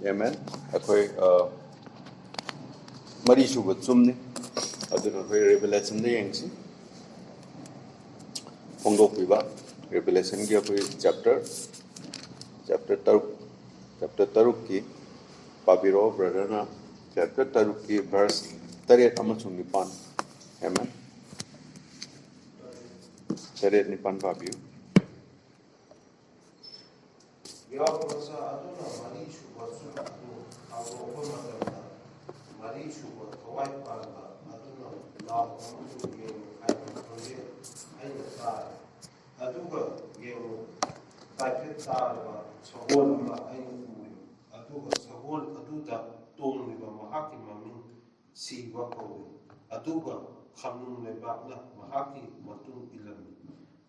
Amen. Akwai mari shuba tsumni aduna akwai revelation da yangsi phongdok piba revelation gi akwai chapter taruk ki pabiro brother na chapter taruk ki verse 8 amasung nipan. Amen. 8 nipan pabiyo.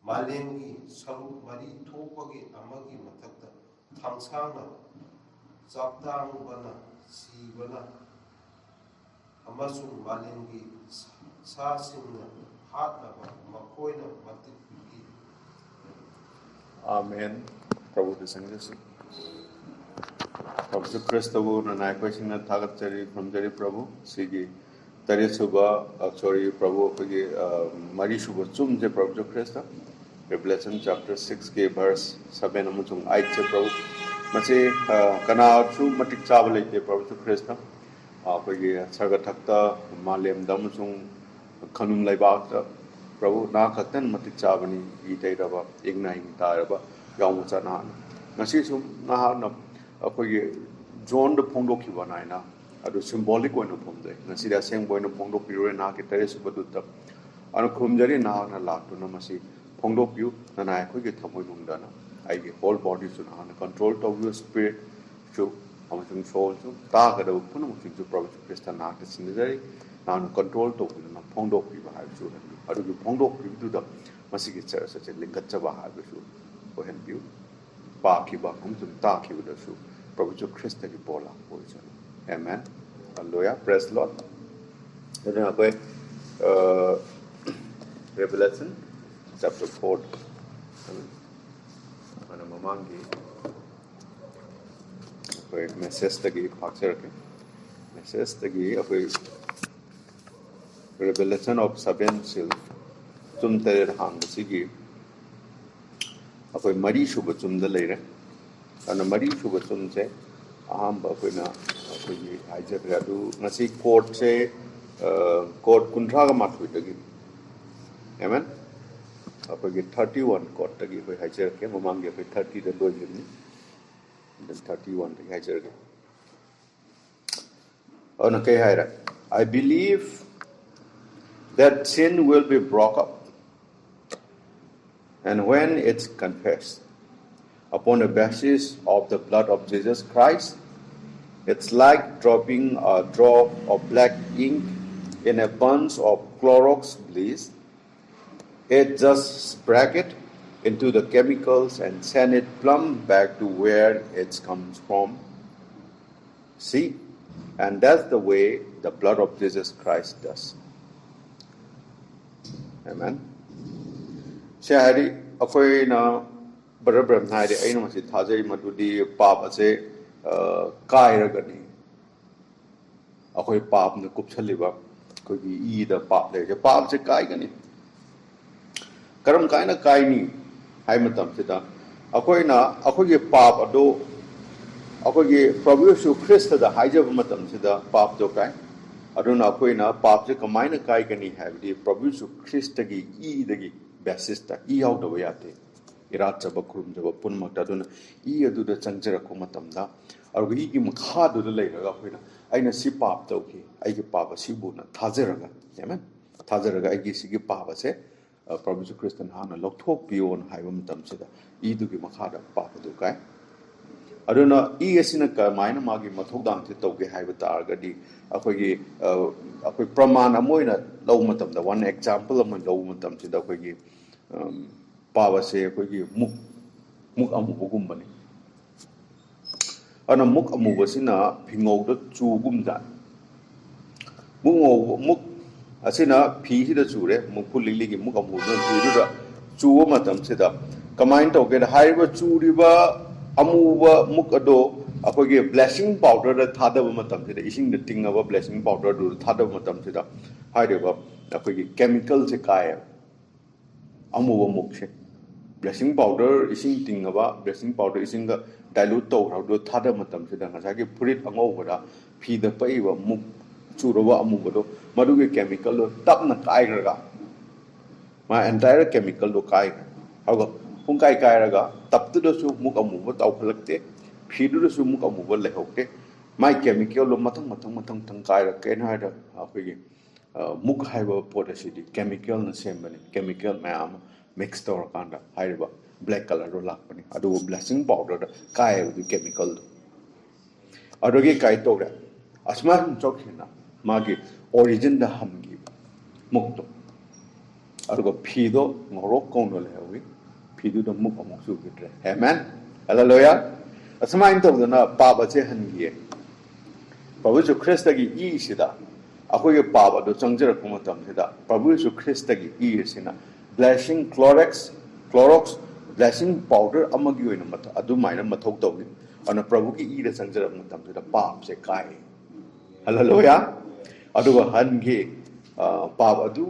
Malengi saru mari thopagi amagi mathakta thamsana chaptang bana sibana amasung malengi sasingna hatnaba makoina matikki. Amen. Prabhu Sangyasi. Prabhu Christavu Nanai Singna Thagat Chari from Jari Prabhu Sigi Tari Suba sorry Prabhu Mari Suba Chum Je Prabhu Christa Revelation chapter 6 ke verse 7 amuchung 8 che Prabhu Masi Kana Chu Matik Chabale ke Prabhu Christa Sarga Thakta Malem Damuchung Kanum Laibakta Prabhu Na Khatan Matik Chabani Itai Raba Igna Taraba Yamucha Na Nasi Sum Nahana John the Pongdo Kibanaina, a symbolic one of Pomde, Nasida Sang Boy no Pongdo Pure and Architects Baduta, and a Kumjari Nahana Latu Namasi, Pongdo Pu, and I could get Tamunundana. I get whole bodies to Nahana, control of your spirit, show, Amazon soul, Taga, the Punamuchi to Province Christian artists in the day, non control to Pongdo Piva have shown. I do Pongdo Piva to the Masiki Church, such a Linkachava have shown for him. Bakiba comes to Taki with the shoe. Prabhu Christ the Bola position. Amen. Hallelujah. Praise the Lord. Then Revelation chapter 4. And a mamangi. Message the gate, message the gate. Revelation of Saben Sil. Zum Tered Hang the Sigi. Mari Shubachum the later, and a Mari Shubachum say, Ahamba Pina, Hijagradu, Nasi court say, court Kuntraga Matwit again. Amen. Upon 31 court again by Hijar came among the 30 the Dojim, then 31 the Hijar. On a Kahira, I believe that sin will be brought up. And when it's confessed upon the basis of the blood of Jesus Christ, it's like dropping a drop of black ink in a bunch of Clorox bleach. It just break it into the chemicals and send it plumb back to where it comes from. See? And that's the way the blood of Jesus Christ does. Amen. Shahari, Akoina Barabram Hadi, Ainosi Tazi Madudi, Papa say, Kairagani. Akoi Pap the Kupsaliva could be either Pap there. Pap say Kaigani. Karam Kaina Kaini, Haimatam Sita. Akoina, Akoye Pap Ado, Akoye Provisu Christa the Hijavatam Sita, Pap Dokai. Aduna Akoina, Pap the Kamina Kaigani have the Provisu Christagi, E the Basista, E out the way at it. Iratsa Bakum, the Punmataduna, E do the Sanjera Kumatamda, or we give Makha do the later Akoina. I know si Pap Doki, I give Papa Sibuna, Tazeraga, Amen. Tazeraga, I give Papa say. Province Christian Hana Loktok beyond Higham Tamsida, E to give Makada, Papa Dukai. I don't know, E is in a minor Magi Matodam to Toki Hivatargadi, Akogi, Pramana Moina, Lomatum, the one example of my Lomatum to the Kogi, Pava say, Kogi, Mukamugumbani. And a Mukamuvasina, Pingo the Chugumda. Muk Asina P the Jure, Mukuli Mukamu, Chumatam Sida. Command to get higher Churiba, Amuva, Mukado, अखोगे blessing powder थादब मतम से इसिंग the टिंग अब blessing powder दु थादब मतम से हाइदेबा अखोगे chemical से काय अमुब मुक से ब्लेसिंग पाउडर इसिंग टिंग अब ब्लेसिंग पाउडर इसिंग डाइल्यूट तो दो थादब मतम से ngasa फुरित अंगोबदा फीद पैब मुक चुरब अमुबदो मदुगे केमिकल तपना कायरगा मा एंटायर केमिकल दो काय हगो पुंकाय कायरगा तपतुदसु मुक अमुब ताउखलकते फीदुदसु मुक अमुब लेहोक्ते माय केमिकल मथंग मथंग मथंग थंग कायरके नायदा अखोगे मुक हाइबो पोटसिडी केमिकल न सेमबने केमिकल मैम मिक्स तौर कांदा हाइबो ब्लैक कलर रो लाकपने अदु ब्लेसिंग पाउडर कायबो केमिकल अदुगे काय तौरे असमान चोखिना मागी ओरिजिन द हमगी मुक्तो अदुगो फीदो ngorok kongno lewi fidu do muk amok su gitre amen hallelujah asmain to na papa che hangi Prabhu Yesu Christ gi i sida akoge papa do changjar kuma tam sida Prabhu Yesu Christ gi i sina blessing clorox blessing powder amagi oina mata adu maina mathok to ni ana Prabhu gi i da changjar kuma tam sida pap se kai hallelujah aduga hangi papa du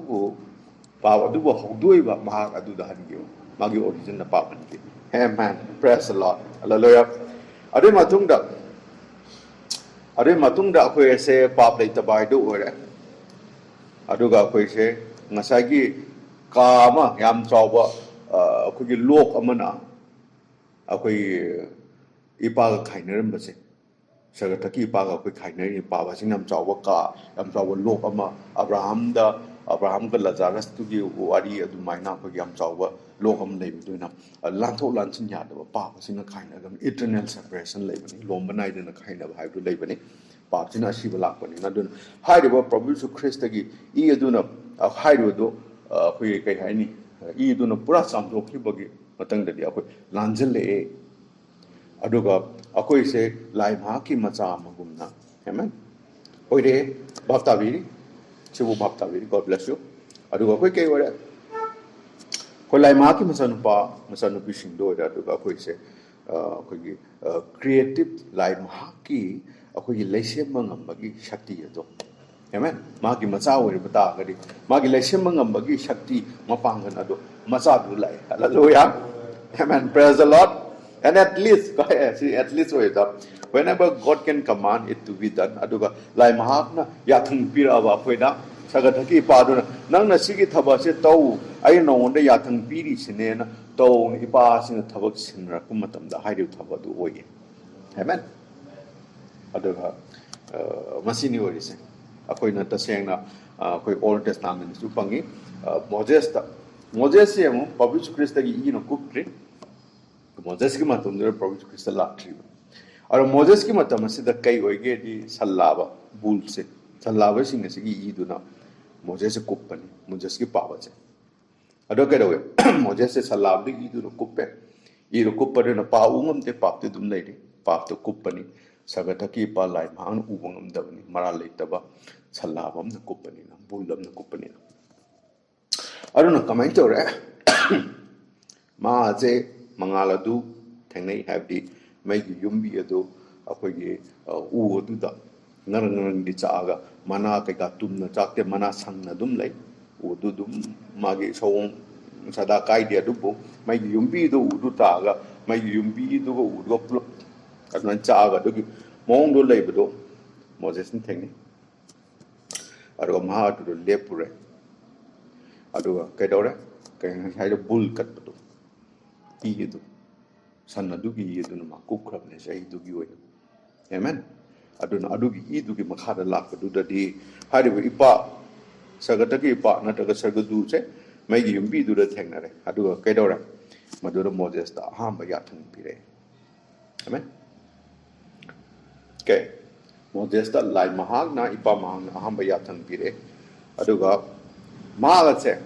hogdoiba mahak adu da hangi magi origin na papa ni amen praise the Lord hallelujah ade matungda akhoi se pap lei tabai do ore aduga akhoi se ngasagi kama yam chawba akhoi lok amana akhoi ipa khaineram base sagataki ipa ga akhoi khainari ipa ba sing yam chawba lok ama Abraham ka Lazarus tu gi wari adu maina akhoi yam chawba lok am lei biduna lantho lanchin ya da pa sing khaina gam eternal separation lei bani lomba nai de na khaina ba hai du lei bani pap china siba lakpani na dun hai de Prabhu Yesu Christ gi I aduna hai do akhoi kai hai ni I aduna pura samdok ki bagi matang da di akhoi lanjal le aduga akhoi se lai ma ki macha magumna amen oi de bapta biri chibu bapta biri God bless you aduga akhoi kai wara ko lai ma ki macha nu pi sing do da aduga akhoi se akhoi gi creative lai ma ki akhoi leisem ngambagi shakti ado amen magi macha ori bata gadi magi leisem ngambagi shakti mapang ado macha du lai hallelujah amen praise the Lord and at least whenever God can command it to be done aduga lai mahak na yathung pira ba phoida sagataki paduna nang na sigi thaba se tau ai no onde yathung piri sine na tau ni pa sine thabak sinra kum matam da haidu thaba du oye amen aduga masini orise akoi na taseng na akoi Old Testament su pangi Moses ye mo Prabhu Yesu Christ gi I no kuptre Moses ki matum de Prabhu Yesu Christ la tri aur Moses ki matam se da kai oige di sallaba bul se sallaba sing se gi I du na Moses ko pani Moses ki pawa se ado ke do Moses se sallab di I du no kuppe I ro kuppare na pa ungam te pap te dum nei de pap to kuppani sagataki pa lai mang ubangam dabani mara leitaba sallabam na kuppani na bulam na kuppani aruna comment ore ma je mangala du thengnei habdi mai yumbi ado akhoi ge u du da ngarang di chaga mana ka ka tumna chakte mana sang na dum lai u du dum magi song sada kai dia du bo mai yumbi do u du ta ga mai yumbi du go u do plop adnan chaga du mong do lei bdo Moses ni thengni aduga ma du lepure aduga kedore kai hai do bul kat bdo I du sanna du gi du ma kukrab ne sai du gi oi amen aduna adugi I du gi makha da lak du da di hai de ipa sagataki ipa na ta ga sagadu che mai gi yumbi du da thengna re aduga kedore madu do Moses ta ha ba ya thang pi re amen okay Moses ta lai mahag na ipa mahag na aham ba ya thang pi re aduga ma ga che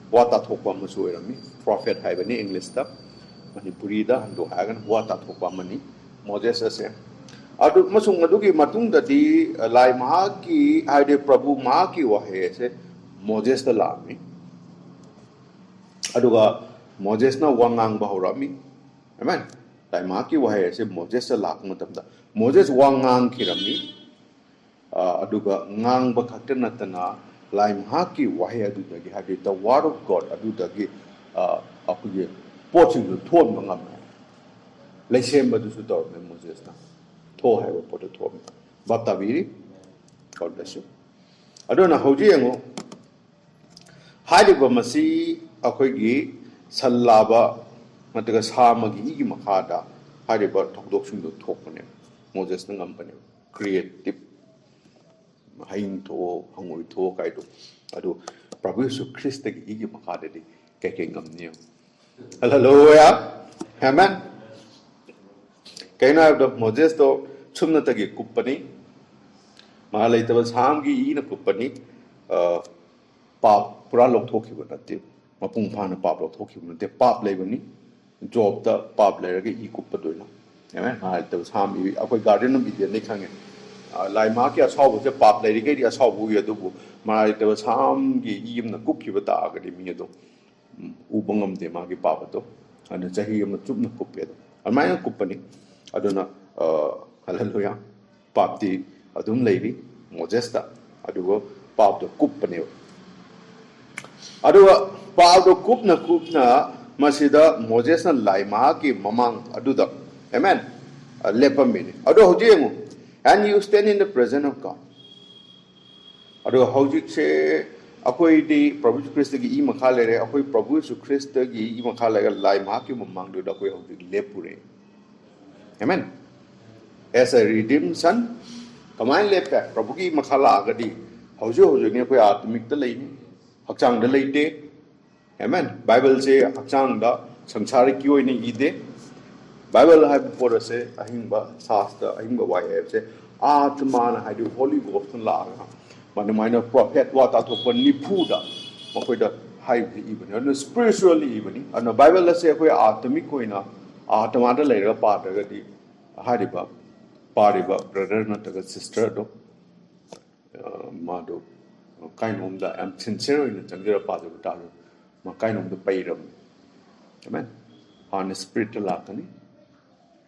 wata thokpa ma su erami prophet hai bani English ta Manipuri da hando hagan wata thokpa mani Moses ase adu masung adu ki matung da di lai mahag ki aide Prabhu ma ki wahe se Moses ta lami aduga Moses na wangang ba horami amen laima ki wahai ase Moses lak matamda Moses wa ngang khirami aduga ngang ba khakta natana laima ki wahai adu dagi hadi the word of God adu dagi akuye poching du thon ngam leisem ba du su tor me Moses na tho hai ba pot tho bapta biri God bless you adona hoji yango hadi ba masi akoi gi sallaba mataga samagi gi makhada hadi ba thokdok sing du thokne Moses na ngam pane creative hain to hangoi to kai do adu Prabhu Yesu Christ gi gi makhada di kai ngam ne hallelujah amen kaina da Moses to chumna tagi kupani mahalai taba samgi ina kupani pap pura lok thoki ba natte mapung phana pap lok thoki ba natte pap leibani job da pap leirage I kuppa doina amen mahalai taba sam I akoi garden of Eden ne khange lai ma ki asau bu je pap leirige di asau bu ye du bu mahalai taba samgi im na kupki ba ta ga di mi do ubangam de ma gi pap to ana chahi am chupna kuppe do amai kuppani aduna hallelujah pap di adum leiri Moses ta adugo pap do kuppane aduga pap do kupna masida Moses na laima ki mamang aduda amen lepamini adu hoji mu and you stand in the presence of God adu hoji se akoi di Prabhu Christ gi I makha lere akoi Prabhu Christ gi I makha lere laima ki mamang do akoi hoji lepure amen as a redemption kamain lepe Prabhu ki makhala agadi hojo ne koi atmik ta leini hakchang da leite amen Bible se hakchang da samsari ki oini ide Bible have for se ahingba sastra ahingba why have se atma na haidu Holy Ghost la man minor prophet wa ta to pon ni phuda makoi da hai even no spiritually even and Bible la se koi atmik koina atma da leira pa da di hariba pariba brother na taga sister do mado kainom da am sincere in changira pa do ta ma kainom da pairam amen on spirit la kani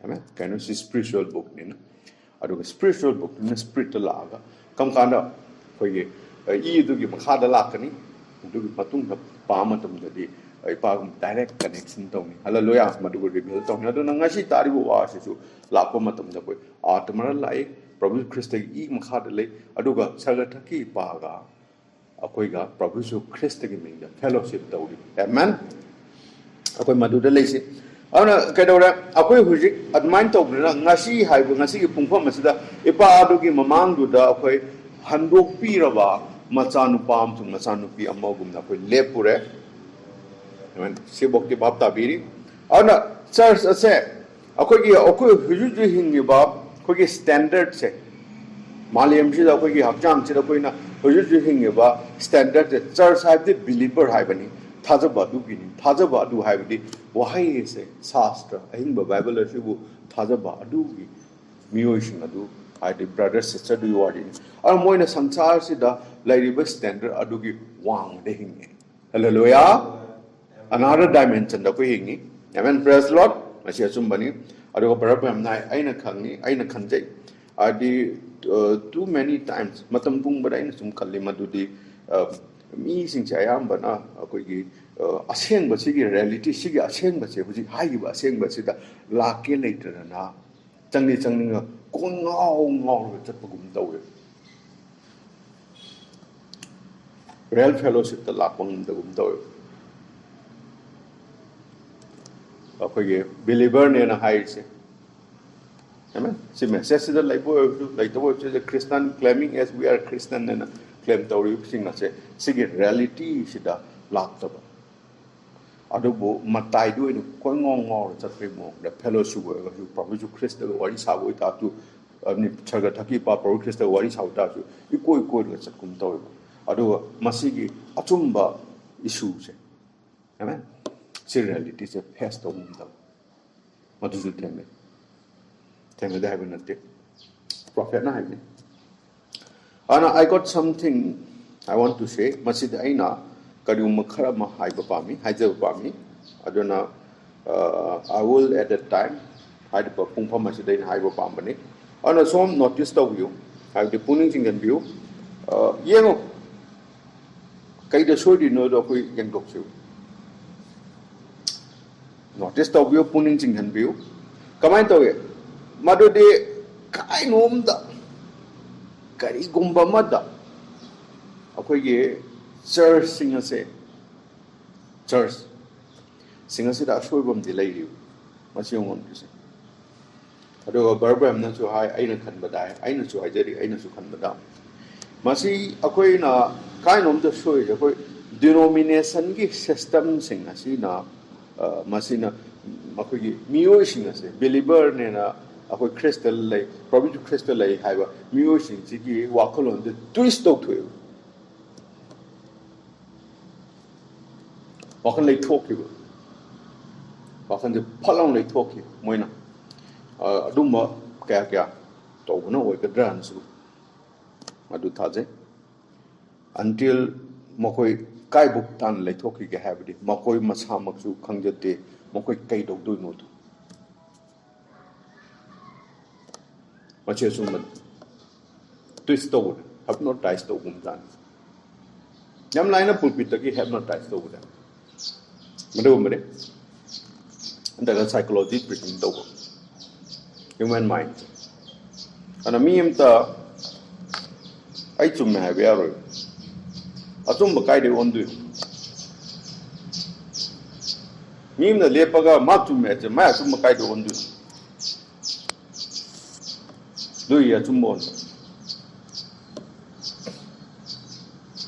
amen kainom si spiritual book ni na adu spiritual book ni spirit la ga kam kanda koi I du gi makha da la kani du gi patung da pa ma tum da di ai pa direct connection tong ni hallelujah madu reveal tong na do na ngasi tari bu wa su la ko matam da koi atmara lai Prabhu Christ gi makha da le aduga saga thaki pa ga akoi ga Prabhu Christ gi ming da fellowship tawri amen akoi madu da le si ana kai do ra akoi hujik admain taw na ngasi hai bu ngasi gi pungpham masida ipa adu gi mamang du da akoi handok pi ra ba machanu pam chung machanu pi amagum na koi lepure amen si bokti bab ta biri ana church ase akoi huju hingi ba akoi standard se maliam si da akoi hakjang si da koi na huju hingi ba standard se church have the believer hai bani thaja ba du gini thaja ba du hai bani wahai se sastra ahing ba Bible se bu thaja ba du gi miyoi sing adu I the brother sister do you are in ar moina sansar si da lairiba standard adu gi wang de hingi hallelujah another dimension da ko hingi amen praise Lord masia sumbani aduga parapam nai aina khangni aina khanjai adi too many times matam pung ba aina sum khalli madudi mi sing cha yam bana akoi gi aseng ba sigi reality sigi aseng ba se buji hai ba aseng ba sida lake later na changni ko ngau chat pagum tawe real fellowship ta lakpang da gum tawe akoi believer ne na hai se amen si message da like the word is a Christian claiming as we are Christian and claim tawri sing ase sigi reality sida lakta ba adubo matai do ni ko ngong chat pe mo the fellowship ga ju Prabhu Christ da wari sa go ta tu ni chaga thaki pa Prabhu Christ da wari sa ta ju iko ga chat kum tawe adu masigi achumba issue se amen si reality se face to mum da madu ju teme da have not prophet na have ana I got something I want to say masid aina karium khara ma hai ba pami hai ja pami aduna I will at that time हाइब पुंफम असिदै हाइब पामबने अन सोम notice तौबियो हाइब पुनिंग चिंगनबियो येंगो कईदा सोइदिनो दो कोई यंगदोक्सियो नोटिस तौबियो पुनिंग चिंगनबियो कमाइन तौगे मदुदे काइनोमदा करीगुंबा मदा अखोइगे चर्च सिंग से चर्च सिंग से दा सोइबम दि लैरियो मसी ओंगन दिसे अदो बरबम न सु हाई आइना खनबदा आइना सु हाइजरी आइना सु खनबदा मसी अखोइना काइनोम द सोइ अखोइ डिनोमिनेशन की सिस्टम सिंग असिना मसीना अखोइगे मियोइ सिंग से बिलीवर ने ना अखोइ क्रिस्टल लै प्रोविट क्रिस्टल लै हाइबा मियोइ सिंग सिगी वाखलोन द ट्विस्ट तौ थोयो वाखन लै थोकिबो वाखन द फलाउ लै थोकि मोइना अदुम क्या क्या तौबना ओइगद्रानसु मदु थाजे until मकोई काय बुक्तान लेथोकी के हाबदी मकोई मसा मक्सु खंगजते मकोई कई दौदुइ नो तो मचे सुमन ट्विस्ट तो hypnotize तो गुमदान यम लाइन पुलपिट तकी hypnotize तो गुदा मदु मरे अंदर साइकोलॉजी प्रिटिंग तो human mind ana mi amta ai chumme ha bya ro atum ba kai de ondu mi na lepaga ma chumme je ma chum kai de ondu du ya chum mon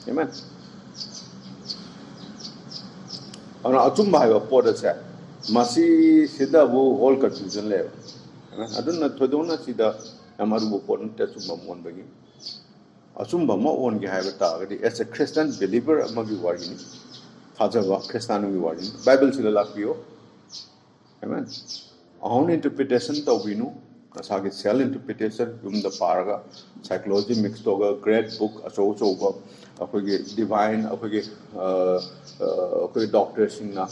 amen ana atum ba ha po da cha masi sida wo whole confusion le aduna thodona sida amaru pon te sumba mon bagi asumba ma on ge haiba ta gadi as a Christian believer amagi wari ni thajawa Christian mi wari Bible sila lakio amen own interpretation to winu asage self interpretation yum da paraga psychology mix toga great book aso so ba akoge divine akoge akoge doctor singna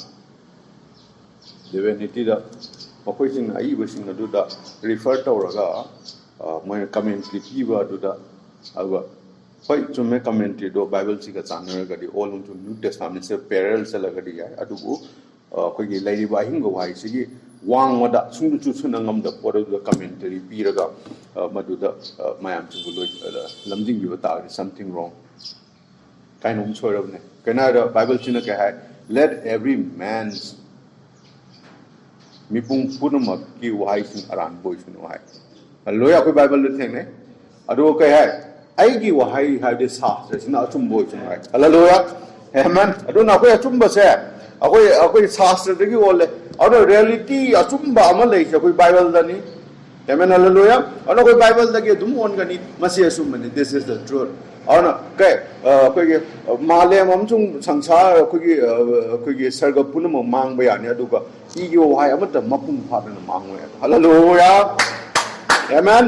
divinity da मकोई Singh I busing अदुदा refer तौरगा मैं commentary पीबा अदुदा अगवा होय चुमे commentary दो Bible सिगा चानरगदी all उन new testament से parallel चलगदी या अदुबु अखोगी लाइरिबा हिंगो high सिगी वांगदा सुंदु चुसुनंगम the पोरदुदा commentary पीरगा मदुदा मायाम चुबु लोय लमजिंग बिबा ता समथिंग रॉन्ग काइनोम सोरबने केनादा बाइबल सिना के है लेट एवरी मैन मिपुंग पुनमक की वहाई सिंह अरान बोई सुनो है लोया कोई बाइबल लिखते हैं अदो कह है आई की वहाई है दे शास्त्र सिना अचुम बोई सुनो है हालेलुया आमेन अदो ना कोई अचुम बसे अकोई शास्त्र दगी ओले अदो रियलिटी अचुम बा अमा ले कोई बाइबल दनी आमेन हालेलुया अनो कोई बाइबल दगी दुम ओन गनी मसी असुम मने दिस इज द ट्रूथ अनो के कोई मालेम अमचुं संसार कोई सर्ग पुनम मांग बयाने अदुगा इगी वहाई अमत मपुंग फादन मांगवे hallelujah amen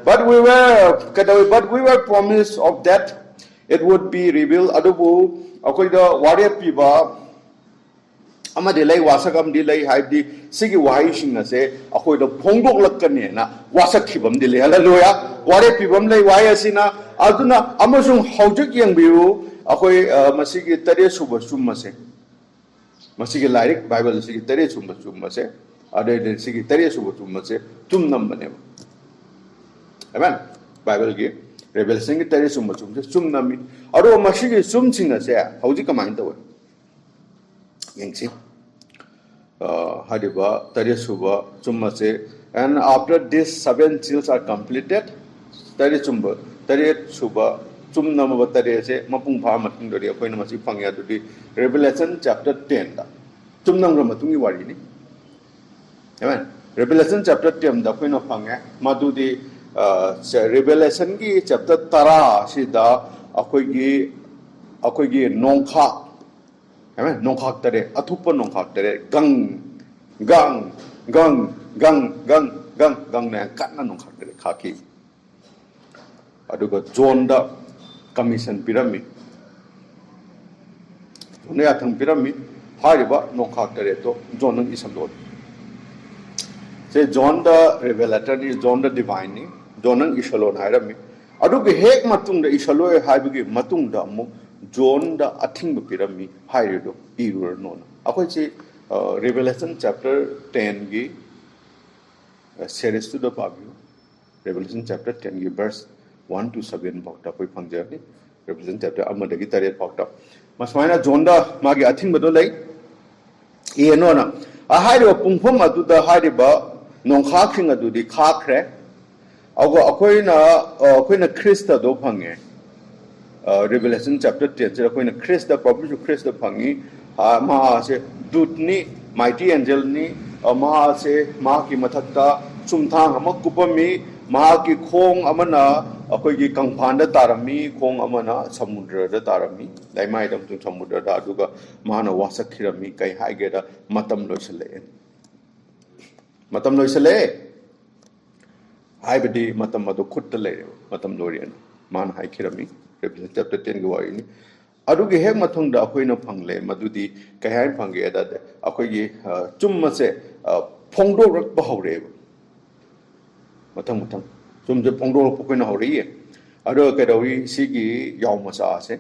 but we were promised of that it would be revealed adubu akoi da ware piba ama de lai wasakam di lai hai di sigi wahai sing na se akoi da phongdok lakkane na wasak khibam di le hallelujah ware pibam lai wai asina aduna amasung haujik yang biu akoi masigi tare suba summa se masigi lairik bible sigi tare summa se ade de sigi tare suba summa se tum nam bane amen bible ge revelation ge tare summa se sum nam aro masigi sum sing na se haujik kamain taw yengsi hadiba tare suba summa se and after this 7 seals are completed tare suba chum nam ba tare se mapung pha matung dori akoi na masi phangya dudi revelation chapter 10 da chum nam ra matung gi wari ni amen revelation chapter 10 da koi na phangya madudi revelation gi chapter 10 si da akoi gi nongkha amen nongkhak tare athupa nongkhak tare gang na kanna nongkhak tare khaki aduga John da commission pyramid ne athang pyramid hariba nongkhak tare to John nang isam do से John the Revelator ni John the Divine ni John ang Ishalon hairami adu ge hek matung da Ishaloi haibagi matung da mu John the athing bu pirami hairido irur non akoi chi Revelation chapter 10 gi series to the pavio Revelation chapter 10 gi verse 1 to 7 bakta koi phangjani Revelation chapter amadagi taret bakta masmaina John da magi athing bu do lai e no na a hairiba pungphom adu da hairiba nongkha khing adu di kha khre ago akoina Krista do phange Revelation chapter 10 je akoina Krista publish Krista phangi ma se dutni mighty angel ni ma se ma ki mathakta chumthang ama kupami ma ki khong amana akoi gi kangphan da tarami khong amana samudra da tarami daimai dam tu samudra da aduga mana wasak khirami kai haige da matam loisale haibadi matam adu khutta le matam lorian man hai khirami Revelation chapter 10 gi wari ni adugi hek mathung da akoi na phangle madudi kai hai phangge da akoi gi chumma se phongdo rak ba hore mathang chum je phongdo rak koi na hore ye ado ka dawi si gi yaw ma sa se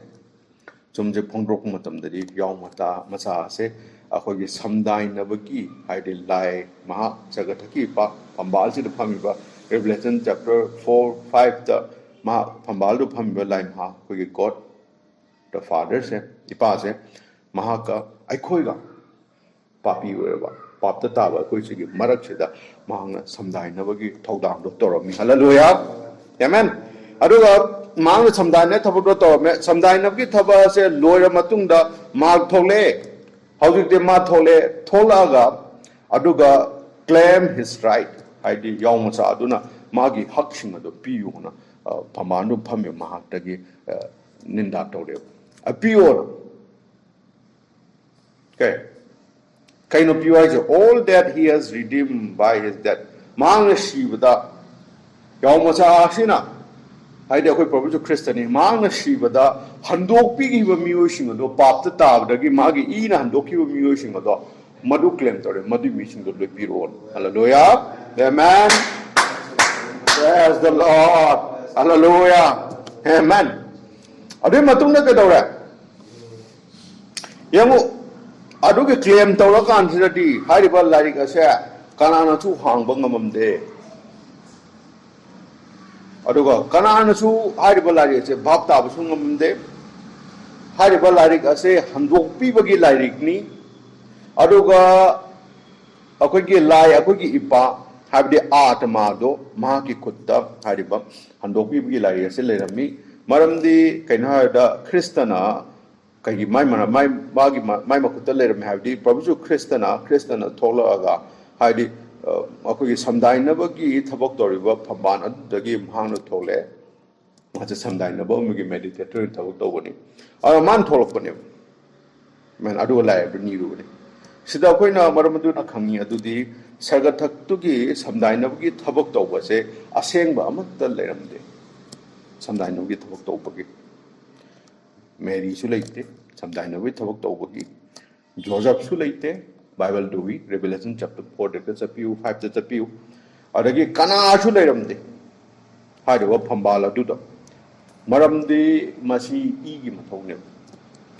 chum je phongdo rak matam da di yaw mata masa se akoi gi samdai na ba ki hai de lai ma jagathaki pa phambal si da phami ba Revelation chapter 4 5 the ma phambal du phami ba lai ma koi gi God the Father se ipa se maha ka aikoi ga papi weba pap ta ta ba koi sigi marak se da mahang samdai na bagi thodang do torami hallelujah amen aduga mang samdai na thabu do torame samdai na gi thaba se loira matung da mag thole haudik de ma thole thola ga aduga claim his right haidi yawma sa aduna magi hak sing ado piyu na phamanu phamye mahak ta gi ninda tore a pure okay kind of pure is all that he has redeemed by his death mang shibada yawma sa asina haide koi provision Christian mang shibada handok pi gi ba miyo sing do pap ta tab da gi magi I na handok ki ba miyo sing do madu claim tore madu mi sing do le piro hallelujah amen praise the Lord hallelujah amen adu matung na kadawra yangu adu ke claim tawra kan sirati hariba lari ka se kanana chu hangba ngamamde adu ga kanana chu hariba lari se bhap ta bu ngamamde hariba lari ka se handok pi bagi lari ni adu ga akoi gi lai akoi gi ipa habde atma do ma ki kutta hariba handok pi bagi lari se lerami maramdi kaina da Kristana kai mai mana mai bagi mai makutta leram habdi prabhu Kristana thola aga haidi akoi samdai na bagi thabok toriba phamban adagi mhang no thole ma cha samdai na bo mi meditator thabok tobani ara man tholok pani man adu lai ni ru ni sida koi na maramdu na khangi adudi sarga thak tu gi samdai na bagi thabok toba se asengba amatta leramde samdai no gi thabok tobagi Mary su leite samdai no gi thabok tobagi Joseph su leite Bible do we Revelation chapter 4 de chapiu 5 de chapiu adagi kana su leiramde haido phambala du do maramdi masi I gi mathone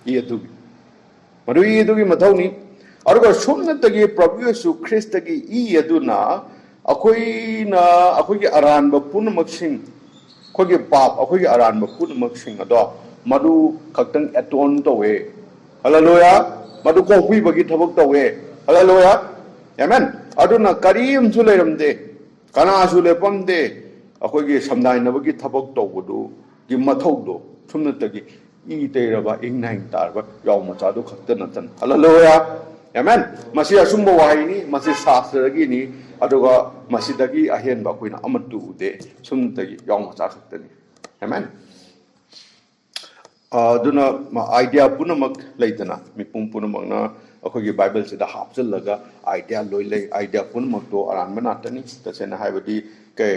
I adu maru I adu gi mathoni aruga sumna tagi Prabhu Yesu Christ gi I adu na akoi gi aran ba pun maksing khoi pap akoi aran ba pun maksing ado madu khaktang aton to we hallelujah madu ko hui bagi thabok to we hallelujah amen aduna karim su leiramde kana su le pamde akoi gi samdai na bagi thabok to budu gi mathau do sumna tagi I te raba ingnaing tar ba yaw ma cha do khakta na tan hallelujah amen masi asumba wai ni masi sastra gi ni aduga masi dagi ahen ba koina amatu de sum tagi yaw ma cha khakta ni amen aduna ma idea punamak leitana mi pum punamak na akoi gi Bible se da hapjal laga idea loi lei idea punamak to aran bana tani ta sena haibadi ke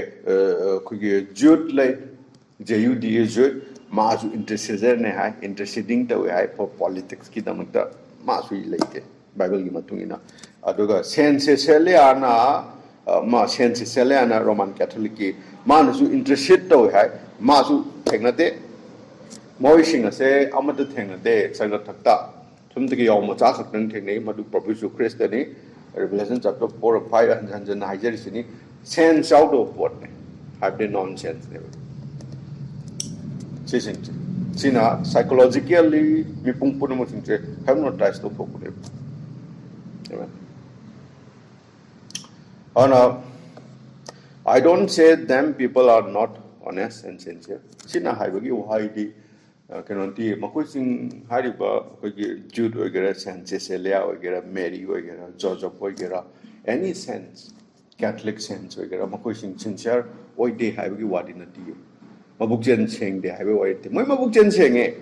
khoi gi jut lei JUD jut ma su intercessor ne hai interceding to hai for politics ki damak ta ma su leite Bible gi matungina aduga sense sele ana ma sense selena Roman Catholic ki ma na su interested to hai ma su thengna de moi sing ase amada thengna de sanga thakta thum de yaw ma cha khak nang thengnei madu Prabhu Su Christ ni Revelation chapter 4 or 5 and Nigeria sini sense out of what have the nonsense ne sing sina psychologically mi pung pun mo sing hypnotize to ko ne amen. I don't say them people are not honest and sincere. Sina haibagi wahidi kanonti makusing hariba kogi Jude oigera Cecilia oigera Mary oigera Joseph oigera any sense Catholic sense oigera makusing sincere oide haibagi wadina ti mabukjen cheng de haibe oide moi mabukjen chenge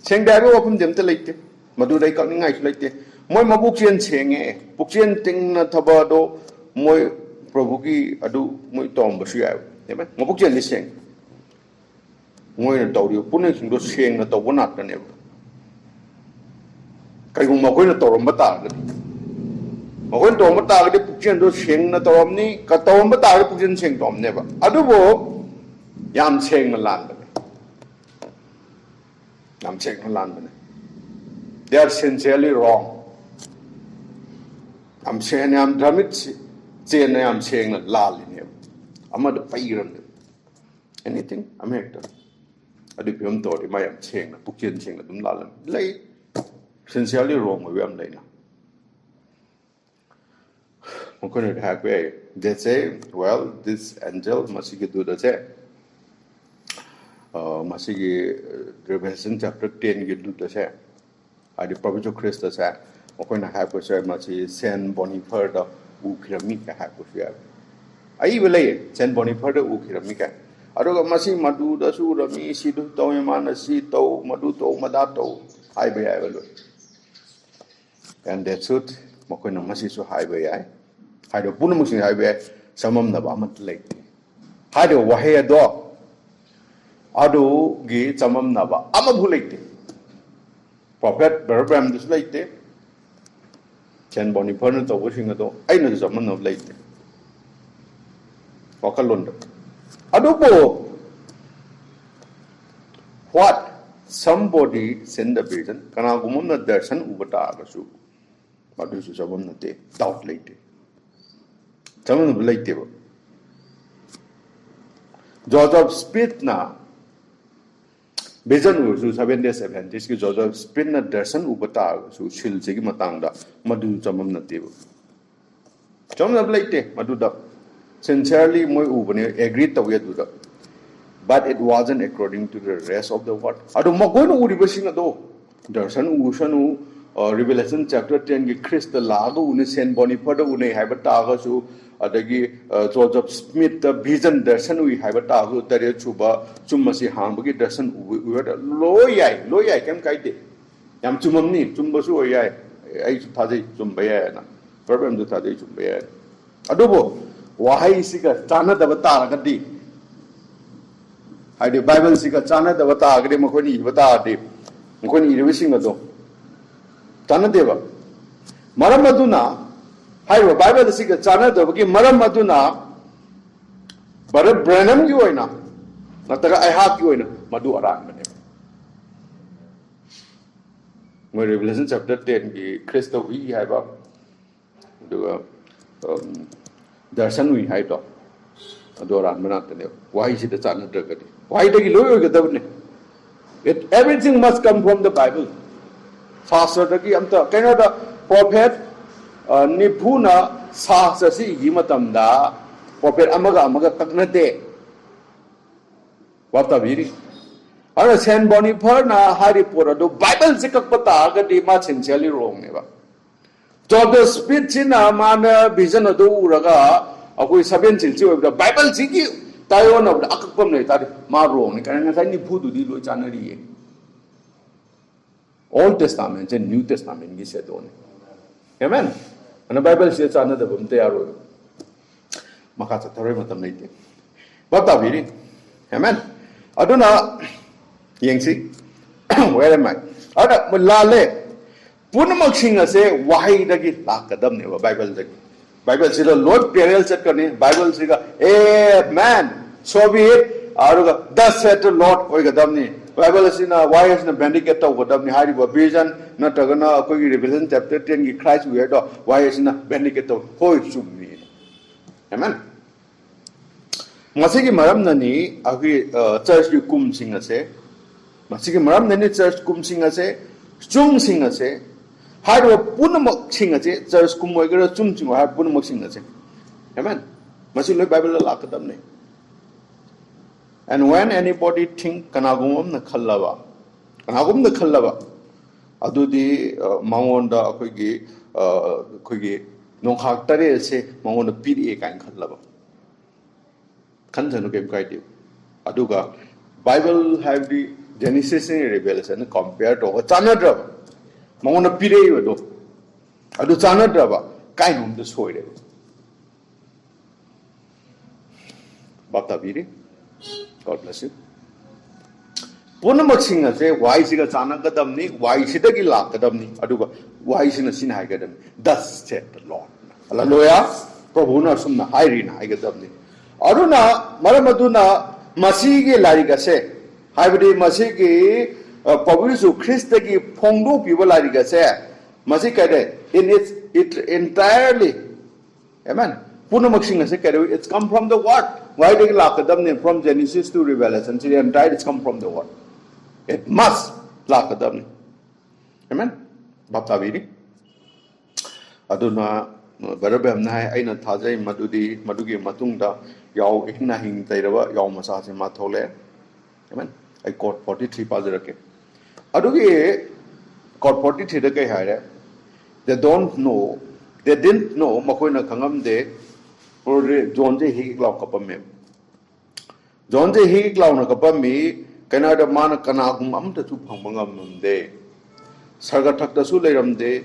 cheng de haibe wapum dem te leite madu dai ka ngai leite moi mabukjen chenge bukjen ting na thabado moi Prabhu ki adu moi tom ba sui ai ne mabuk jen li seng moi na tau ri pun sing do seng na tau bonat ne kai gung ma koi na tau rom ba ta ga ma koi tau ba ta ga de puk jen do seng na tau rom ni ka tau ba ta ga puk jen seng tom ne ba adu bo yam seng na lan ba yam seng na lan ba ne they are sincerely wrong am saying am dramit chen am saying la li amad pairam anything am hector adu piom to di mai am cheng na pukchen cheng na dum la lam lei sincerely wrong we am lei na mokon it have way they say well this angel masigi do the say masigi Revelation chapter 10 gi do the say adi Prabhu Su Christ say mokon have ko say masi Saint Boniface da ukirami ka have ko say ai belai Saint Boniface da ukirami ka aduga masi madu da su rami si du to mana si to madu to mada to ai be ai lo and that suit mokon masi su hai be ai hai do pun musin hai be samam na ba mat lei hai do wahe do adu gi samam na ba ama bhu lei prophet Abraham dus lei te Saint Boniface to wo sing do ai na samam na lei te wakalon adubo what somebody send the vision kana gumum na darshan ubata agasu madu su samam na te doubt lei te samam na lei te Joseph Smith na vision su 7 days Adventist ki Joseph Smith na darshan ubata agasu shil se ki matang da madu samam na te samam na lei te madu da sincerely moi ubane agree to we do that but it wasn't according to the rest of the world adu magoin uri basing ado darshan usanu Revelation chapter 10 gi Christ lago une Saint Boniface une haibata ga su adagi Joseph Smith the vision darshan ui haibata ga tare chuba chumasi hambagi darshan ui loyai kem kaite yam chumamni chumbasu oyai ai thajai chumbaya na problem du thajai chumbaya adubo wahai siga chana da bata ga di hai de Bible siga chana da bata ga de makoni bata de makoni ri sing ado chana deba maram aduna hai Bible siga chana da gi maram aduna bar Branham gi oina nataga ai ha gi oina madu aran bane mo Revelation chapter 10 gi Christ wi hai ba do darshan ui hai to adoran manat ne why is it the chan dragadi why the loy gadabne it everything must come from the Bible faster the amta kana the prophet nipuna sa si gi matam da prophet amaga taknate wata biri ara Saint Boniface na hari pura do Bible sikak pata ga di ma sincerely wrong ne ba Joseph Smith china mana vision ado uraga akoi saben chilchi oibda Bible chigi tayo na akakpam nei tari ma wrong ni kana sai ni phudu di lo chanari ye Old Testament and New Testament gi se don amen ana Bible se chana da bum te aro maka cha thore matam nei te bata biri amen aduna yengsi where am I ada lale punamak sing ase wahai dagi lakadam ne Bible dagi Bible sila Lord parallel set karni Bible sila man so be it aruga thus said the Lord oi gadamni Bible sina why is na bandicate to gadamni hari ba vision na tagana koi Revelation chapter 10 ki Christ we do why is na bandicate to hoi sumni amen masigi maram nani agi church ki kum sing ase masigi maram nani church kum sing ase chung sing ase hari punamak sing ase church kum oi gara chung sing hari punamak sing ase amen masih lo Bible la kadam ne and when anybody think kanagum na khallaba adudi mangonda akoigi nongkhak tare se mangonda piri e kan khallaba khanjanu kem kai diu aduga Bible have the Genesis and Revelation compared to chanadra mangonda pire do adu chanadra ba kai nom de soire bapta biri God bless you. Punamak sing ase why siga chana kadamni why sidagi la kadamni aduga why sina sin hai kadam thus said the Lord. Hallelujah. Prabhu na sumna hairi na hai kadamni. Aruna maramaduna masigi lari kase haibadi masigi Prabhu Yesu Christ ki phongdo piwa lari kase masig kade in it entirely amen. Punamak sing ase kade it's come from the word. Why do you lack them from Genesis to Revelation? The entire it's come from the word. It must lack them. Amen. Baptaviri. Aduna Barabam Nai Aina Taze Madugi Matunda Yao Ikna Hing Tairava Yao Masasi Matole. Amen. I got 43 Pazarake. Adugi got 43 the Hare. They didn't know Makoina Kangam de. Or John J. Higlaw Kapame. John J. Higlaw Kapami, Canada Mana Kanagum to Pangam de Sargatak the Sulayam de,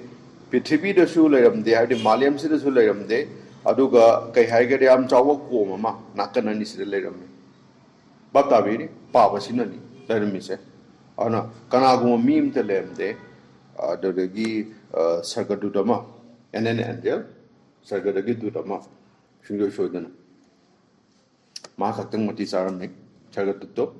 Pitibi the Sulayam de, I the Maliam City Sulayam de, Aduga, Kaihagariam Chawa Komama, Nakanani Silayam. Bataviri, Papa Sinani, let me say. Anna Kanagum meme to lem de, the Regi Sargatutama, and then Angel, Sargatagitutama. Shingo Shodana Makatang Matisarami, Chagatuto,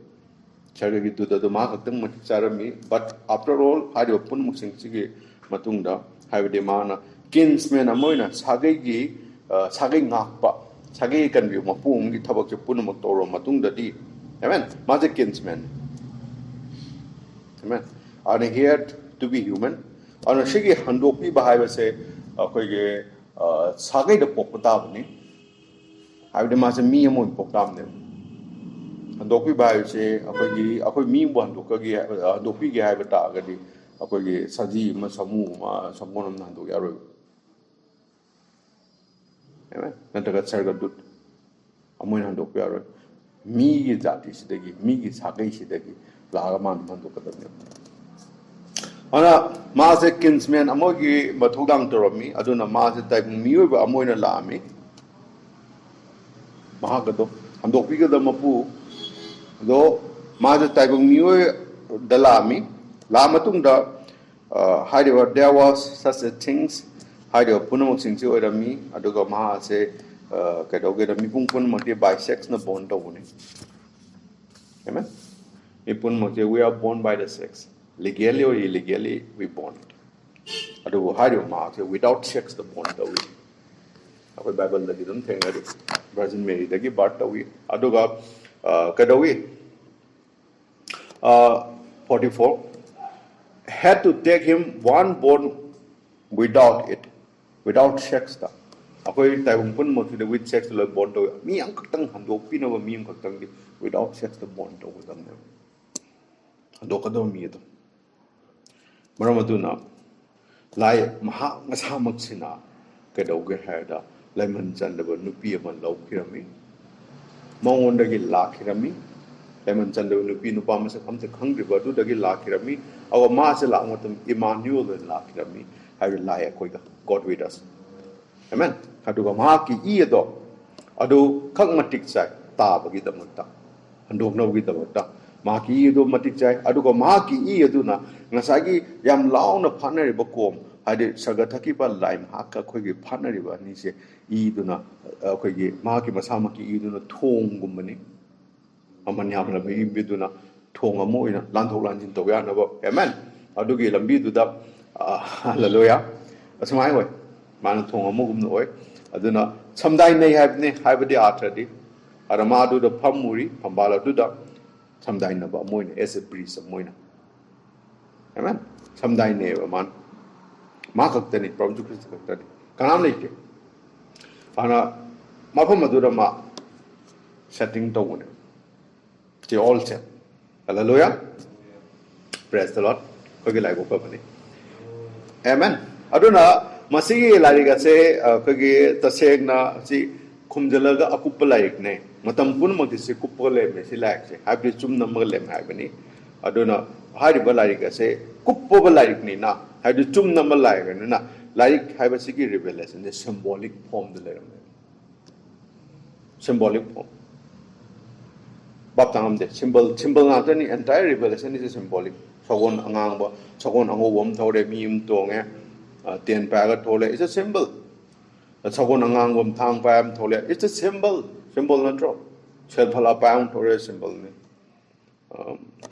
Chagagitu the Makatang Matisarami, but after all, I open Musing Sigi Matunda, have the mana, kinsmen Amoina, Sagagi, Sagi Nakpa, Sagi can be Mapum, Tabak Punamotoro, Matunda di. Amen. Mother kinsmen. Amen. Are they here to be human? On a Shigi Handopi Bahai say, Sagi the Popotavani. I would imagine me among Pokam them. And Doki by say, Ako mean one to Kagi, Dopi have a target, Akogi, Saji, Masamu, someone of Nando Yaru. Amen. Then I got Sargadut. Amoin and Dopiaro. Me is that is the me is Hagashi the Lagaman Mandokadam. Anna Mazek kinsman, Amogi, Matugang to me, I don't know Mazet type Mu, Amoina Lami. Mahagato, and do pick the Mapu, though Mother type of Mu Dalami, Lamatunda, Hideout, there was such a things, Hideout Punamo Sing to me, Adoga Maha say, Kadoga Mipun Moti by sex na born to winning. Amen? Mipun Moti, we are born by the sex. Legally or illegally, we born it. Adogo Hideout Maha, without sex, the born to win. Our Bible that didn't think that Virgin Mary, the give birth away. Adoga Kadawi 44 had to take him one born without it, without sex. Akoy tayo pun mo to the with sex like born to me ang katang hando pinawa mi ang katang without sex the born to with them. Hando ka daw mi ito. Maramado na lai maha masamak sina kadaw gerhada. Lemon Chandaba Nupi among Low Kirami. Mong the Gila Kirami. Lemon Chandaba Nupi Nupamas come to hungry, but do the Gila Kirami. Our Master Langatum Emmanuel and La Kirami. I will lie a quick God with us. Amen. Kadugamaki Edo. Ado Kangmatic Sai, Tab with the Mutta. And don't know with the Mutta. Maki Edo Matic Sai, Adugamaki Eduna, Nasagi Yam Lawn upon a bokom. hadi sagathaki pa lime haka khoi partner ba ni se I duna khoi ma ki masama ki I duna thong gumani aman yam la bi biduna thong amo ina lan thok lan jin to ya na ba amen adugi lambi du da hallelujah asmai wai man thong amo gum noi aduna samdai nei haibadi atradi arama du da phamuri phambala du da samdai na ba moina as a priest moina amen samdai ne ba man ma kaktani Prabhu Christ kaktani kanam leike ana mafam madura ma setting to one they all set hallelujah praise the Lord kogi lai go pa bani amen aduna masigi lari ga se kogi tasek na si khumjalaga akup laik ne matam pun ma se kupole me si laik se habi chum na mag lem ha bani aduna hari ba lari ga se kuppo ba laik ni na habi chum na ma laik ne na laik habi sigi revelation the symbolic form de le symbolic form baptangam de symbol na tani entire revelation is a symbolic sogon angang ba sogon ango wom thore mi to nge ten pa ga thole is a symbol sogon angang wom thang pa am thole it's a symbol na tro sel phala pa am thore symbol ne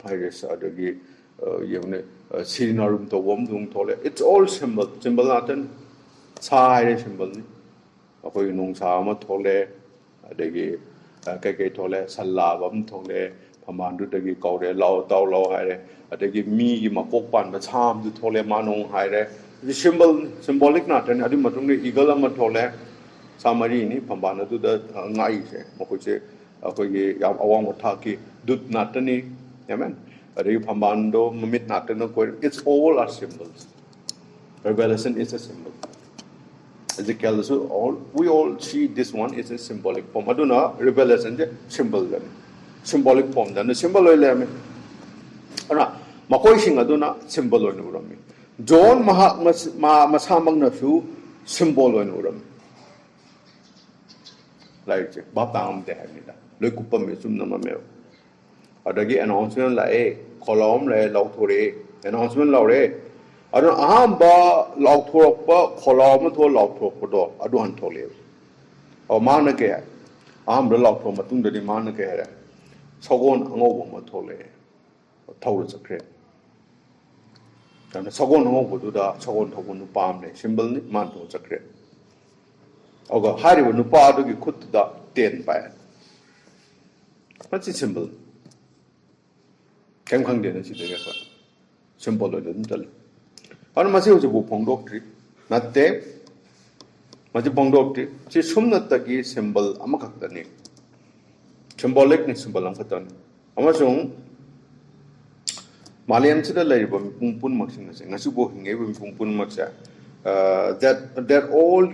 virus adagi yevne sirinarum to wom dung thole it's all symbol na tan sai symbol ni akoi nong sa ma thole adagi kai thole salla bam thole phamandu dagi kaure law taw law haire adagi mi gi makok pan ba cham du thole manong haire the symbolic na tan adu matung ni eagle am thole samari ni phambana du da ngai se makoi se akoi gi yam awang tha ki dut na tan ni amen adagi phambando mamit na tan ko it's all are symbols revelation is a symbol Ezekiel so we all see this one is a symbolic form aduna revelation je symbolic form dan symbol oile me ana makoi sing aduna symbol oine urami John masamang na su symbol oine urami like je baptam de hanida loi kupam me sum na ma me adagi announcement la e kolom le law thore announcement law re adu ahamba law thorpa kolom tho law thorpa do adu han thole o mana ke ahamba law thor matung de mana ke ra sogon ango ma thole thawr chakre dan sogon ango bu da sogon thogun nu pam ne symbol ni man tho chakre oga hari nu pa du gi khut da ten pa what's the symbol kem khang de na si de ga symbol lo dun tal anu masih uji bu pongdok tri natte masih pongdok tri si sumna tagi symbol amakak tani symbolic ni symbol ang katan amasung Maliam sida lai ba pungpun maksing nase ngasu bo hinge ba pungpun maksa that all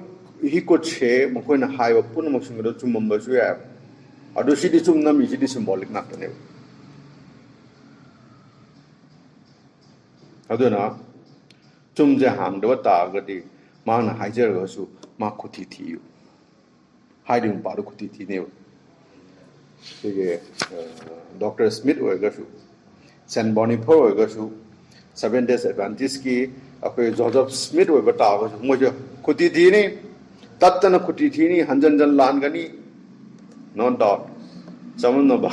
he could say makoi na hai ba pun maksing do chumam ba su ya adu sidi chumna mi sidi symbolic na tane aduna chumje ham do ta ga di ma na hai jer ga su ma khuti thi yu hai ding pa do khuti thi ne ge Dr. Smith wa ga su San Boniface wa ga su 7 days Adventist ki akoi Joseph Smith wa ba ta ga su mo je khuti thi ni tat na khuti thi ni hanjan jan lan ga ni non dot samun no ba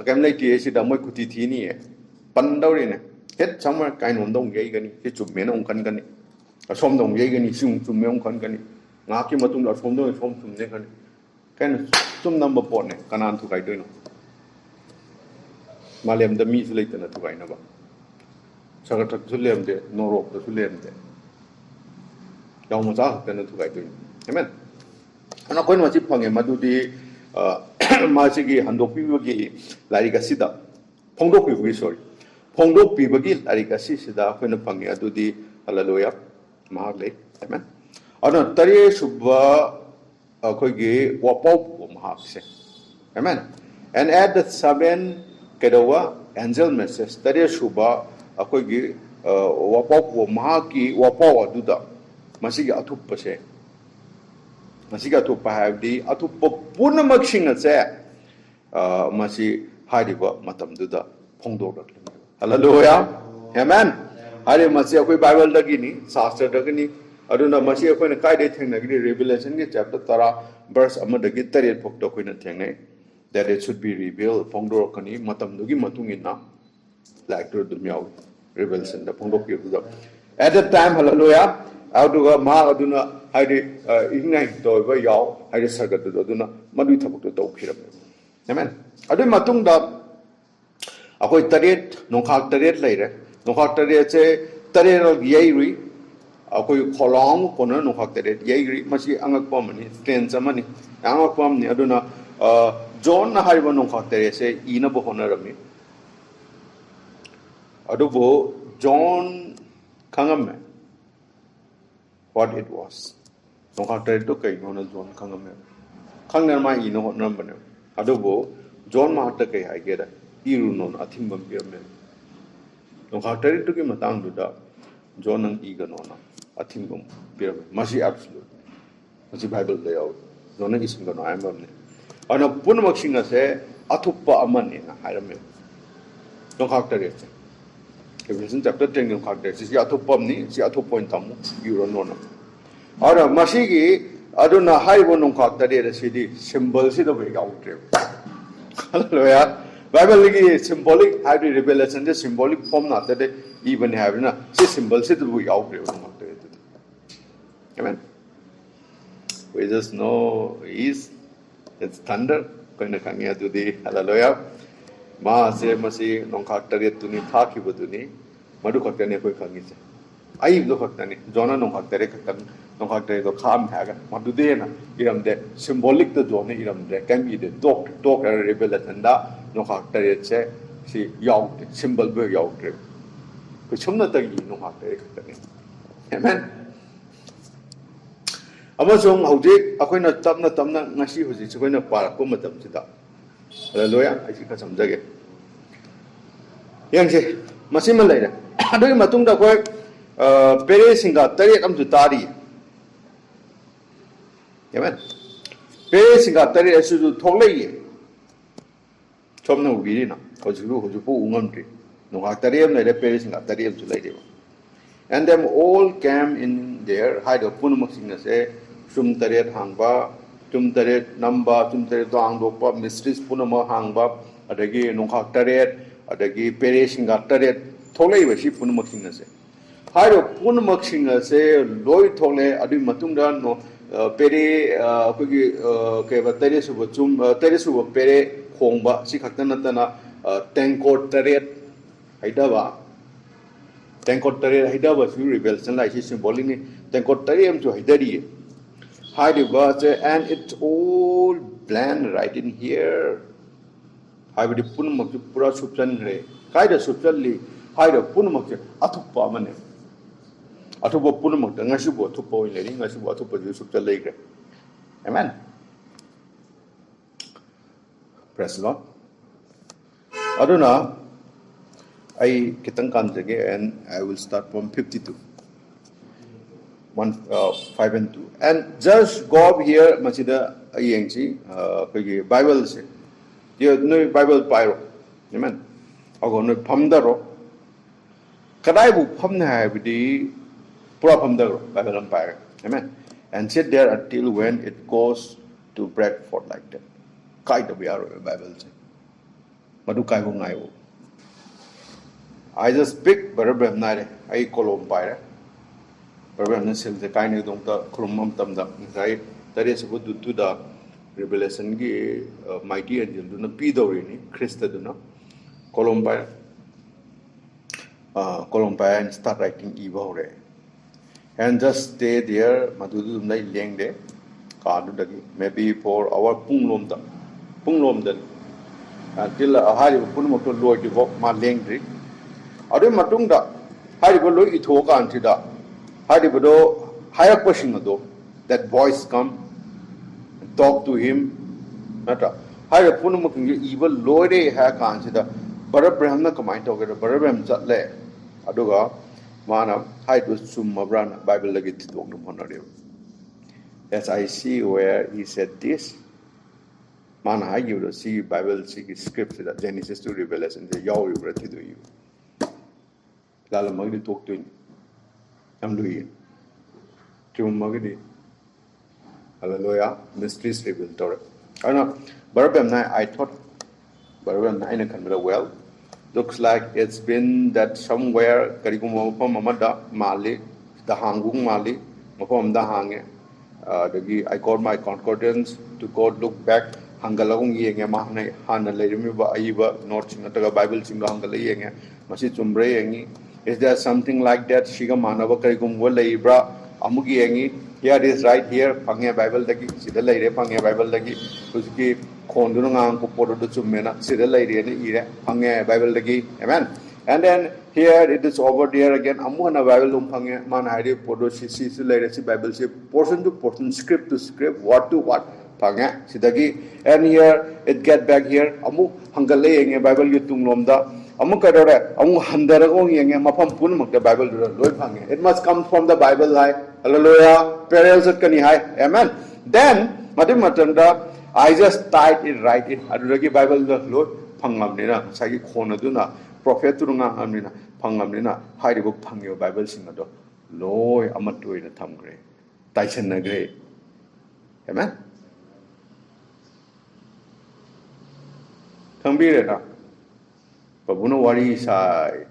kam lai ti si da mo khuti thi ni pan dau ri ne hết xong rồi cái nón đồng dây cái này cái chụp miếng ông cân cái này xôm đồng dây cái này chụp miếng ông cân cái này ngã khi mà tung là xôm đôi xôm chụp cái này chụp năm bậc bột này cái nào thu cái đôi nó mà làm đam mê lấy tên là thu cái nó bảo sao cái thu làm thế nô rộp thu làm thế đâu mà sao tên là thu cái đôi amen nó coi nó chỉ phong em mà tu đi mà chỉ cái hành động biểu cái lại cái gì đó phong độ cái sorry Pongdok pibagi arikasi sida khoi na phangi adudi hallelujah mahagle amen ana tari subba khoi gi wapop mahakse amen and at the 7 kedawa angel message tari subba khoi gi wapop mahaki wapaw aduda masigi athup se masigi athup habdi athup punamak singa se masi hariba matam duda pongdok Hallelujah. Amen. Hari masih aku Bible lagi ni, Sastra lagi ni. Aduna masih aku nak kai dia theng lagi Revelation ke chapter tara verse amma lagi tariat pokto aku nak theng ni. That it should be revealed. Pongdor kani matam lagi matungin na. Like to dumiaw Revelation da pongdor kiri tu. At that time hallelujah. Aduga ma aduna hari ingai to ba yaw hari sargat tu aduna madui thabuk tu tau khiram. Amen. Adu matung da aku tariat nongkhak tariat lai re. Nongkhak tariat se tariat yai ri. Aku kolong kono nongkhak tariat yai ri masih angak pam ni ten sama ni. Angak pam ni aduna John na hari ba nongkhak tariat se ina bo hona rami. Adu bo John kangam me. What it was. Nongkhak tariat tu kai hona John kangam me. Kang na ma ina hona bane. Adu bo John ma ta kai hai gera. Iru non athimbam pirame. Nongkhak tariat tu ki matang du da John ang iga nona athimbam pirame. Masih absolute. Masih Bible le yaw. John ang ising no ayam ne. Ana punmak singa se athupa aman ni na hairame. Nongkhak tariat se. Revelation chapter 10 nongkhak tariat si athupam ni si athupoin tamu iru nona. Ara masih ki aduna haibo nongkhak tariat se di symbol si do be yaw tre. Hallelujah. Bible lagi symbolic have the revelation the symbolic form na that even have na si symbol si we out there. Amen. We just know it's thunder kind of kanya to the hallelujah. Ma se masi nongkhak tariat tu ni thaki betu ni madu khakta ne koi khangi se. Ai do khakta ni jona nongkhak tariat khakta nongkhak tariat do kham haga madu de na iram de symbolic to jona iram de can be the dog revelation da nongkhak tariat se si yaw symbol be yaw tre. Ko chomna ta gi nongkhak tariat khakta ni. Amen. Amasong hojik akoina tamna ngasi hojik akoina parak ko matam sida. Hallelujah. Ai ka samjage. Yang se masih malai da. Adoi matung da koi pere singa tariat am ju tari. Amen. Pere singa tariat asu ju tholei. Chomna ubiri na. Hoju po ungam tri. Nongkhak tariat lai da pere singa tariat ju lai de. And them all came in there. Hide upon maksina se sum tariat hangba, tum tariat namba, tum tariat doang dopa, mysteries punama hangba, adagi nongkhak tariat, adagi pere singa tariat tholei ba si pun maksina se. Hide upon maksina se loi tholei adi matung da no pere kogi ke ba tariat suba pere khongba si khakta na tengkot tariat haidaba. Tengkot tariat haidaba si revelation lai si symbolic ni tengkot tariat am ju haidari. Hide was and it's all planned right in here. Hide the punmak pura subsan re. Hide subsanli hide punmak athupa mane. Athupa punmak ngasibo athupa ile ni ngasibo athupa ju subsan lai gre. Amen. Praise the Lord. Aduna I kitang kanjage and I will start from 52. 5 and 2. And just go up here, Masida Yangchi, Bible say, you know Bible pyro. Amen. I go no Pamdaro. Kadaibu Pamna with the Pura Pamdaro, Bible Empire. Amen. And sit there until when it goes to break forth like that. Kite of the Bible say. Madukai Hungayo. I just speak Barabraham Nare, I call Empire. Barabraham Sil the kind of Krumam Tamda, right? That is what to the revelation mighty angel, do not Pidorini, Christa do not Columbine and start writing evil. And just stay there, Madudu Nai Yang de, Kadu maybe for our Punglom then. Until a high Punumoto Lord devote my langry. Adu Matunda, Haribo Itoka Antida, Haribo, higher question that voice come and talk to him. Nata, Higher Punumoking evil Lord hack answer, Barabraham command talk at Barabraham Zatle, Aduga, Mana, hide with Sumabran, Bible legate to Honorable. As I see where he said this, Man, I give to see Bible scripture that Genesis to Revelation, the Yahweh read to you. ꯂꯥꯜꯂꯝꯃꯒꯗꯤ ꯇꯣꯛꯇꯣꯏꯅꯤ ꯌꯥꯝ ꯂꯨꯏꯌꯦ ꯆꯨꯝꯃꯒꯗꯤ Hallelujah mysteries revealed tore ana barabam na I thought barabam na ina kan well looks like it's been that somewhere karigum mapam amada mali the hangung mali mapam da hange I got my concordance to go look back hangalagong yenge ma na han leirimi ba aiba notes nataga bible singa hangala yenge masi chumbre yengi is there something like that shiga manaba karigum wa leibra amugi yengi here is right here pangya bible dagi sida leire pangya bible dagi uski khondu ngang ko podo do chummena sida leire ni ire pangya bible dagi amen and then here it is over there again amuna bible pangya man haide podo si leire si bible si portion to portion script to script word to word pangya sidagi and here it get back here amu hangale yenge bible yu tunglomda amu kadore amu handarago yenge mapam pun mak bible loi pangya it must come from the bible like hallelujah parallels kani hai amen then matanda I just tied it right in aduragi bible loi phangamni na sagi khona duna prophet turunga amni na phangamni na hairi book phangyo bible singa do loi amat oina thamgre taisen na gre amen thambire na Pabuno wari sai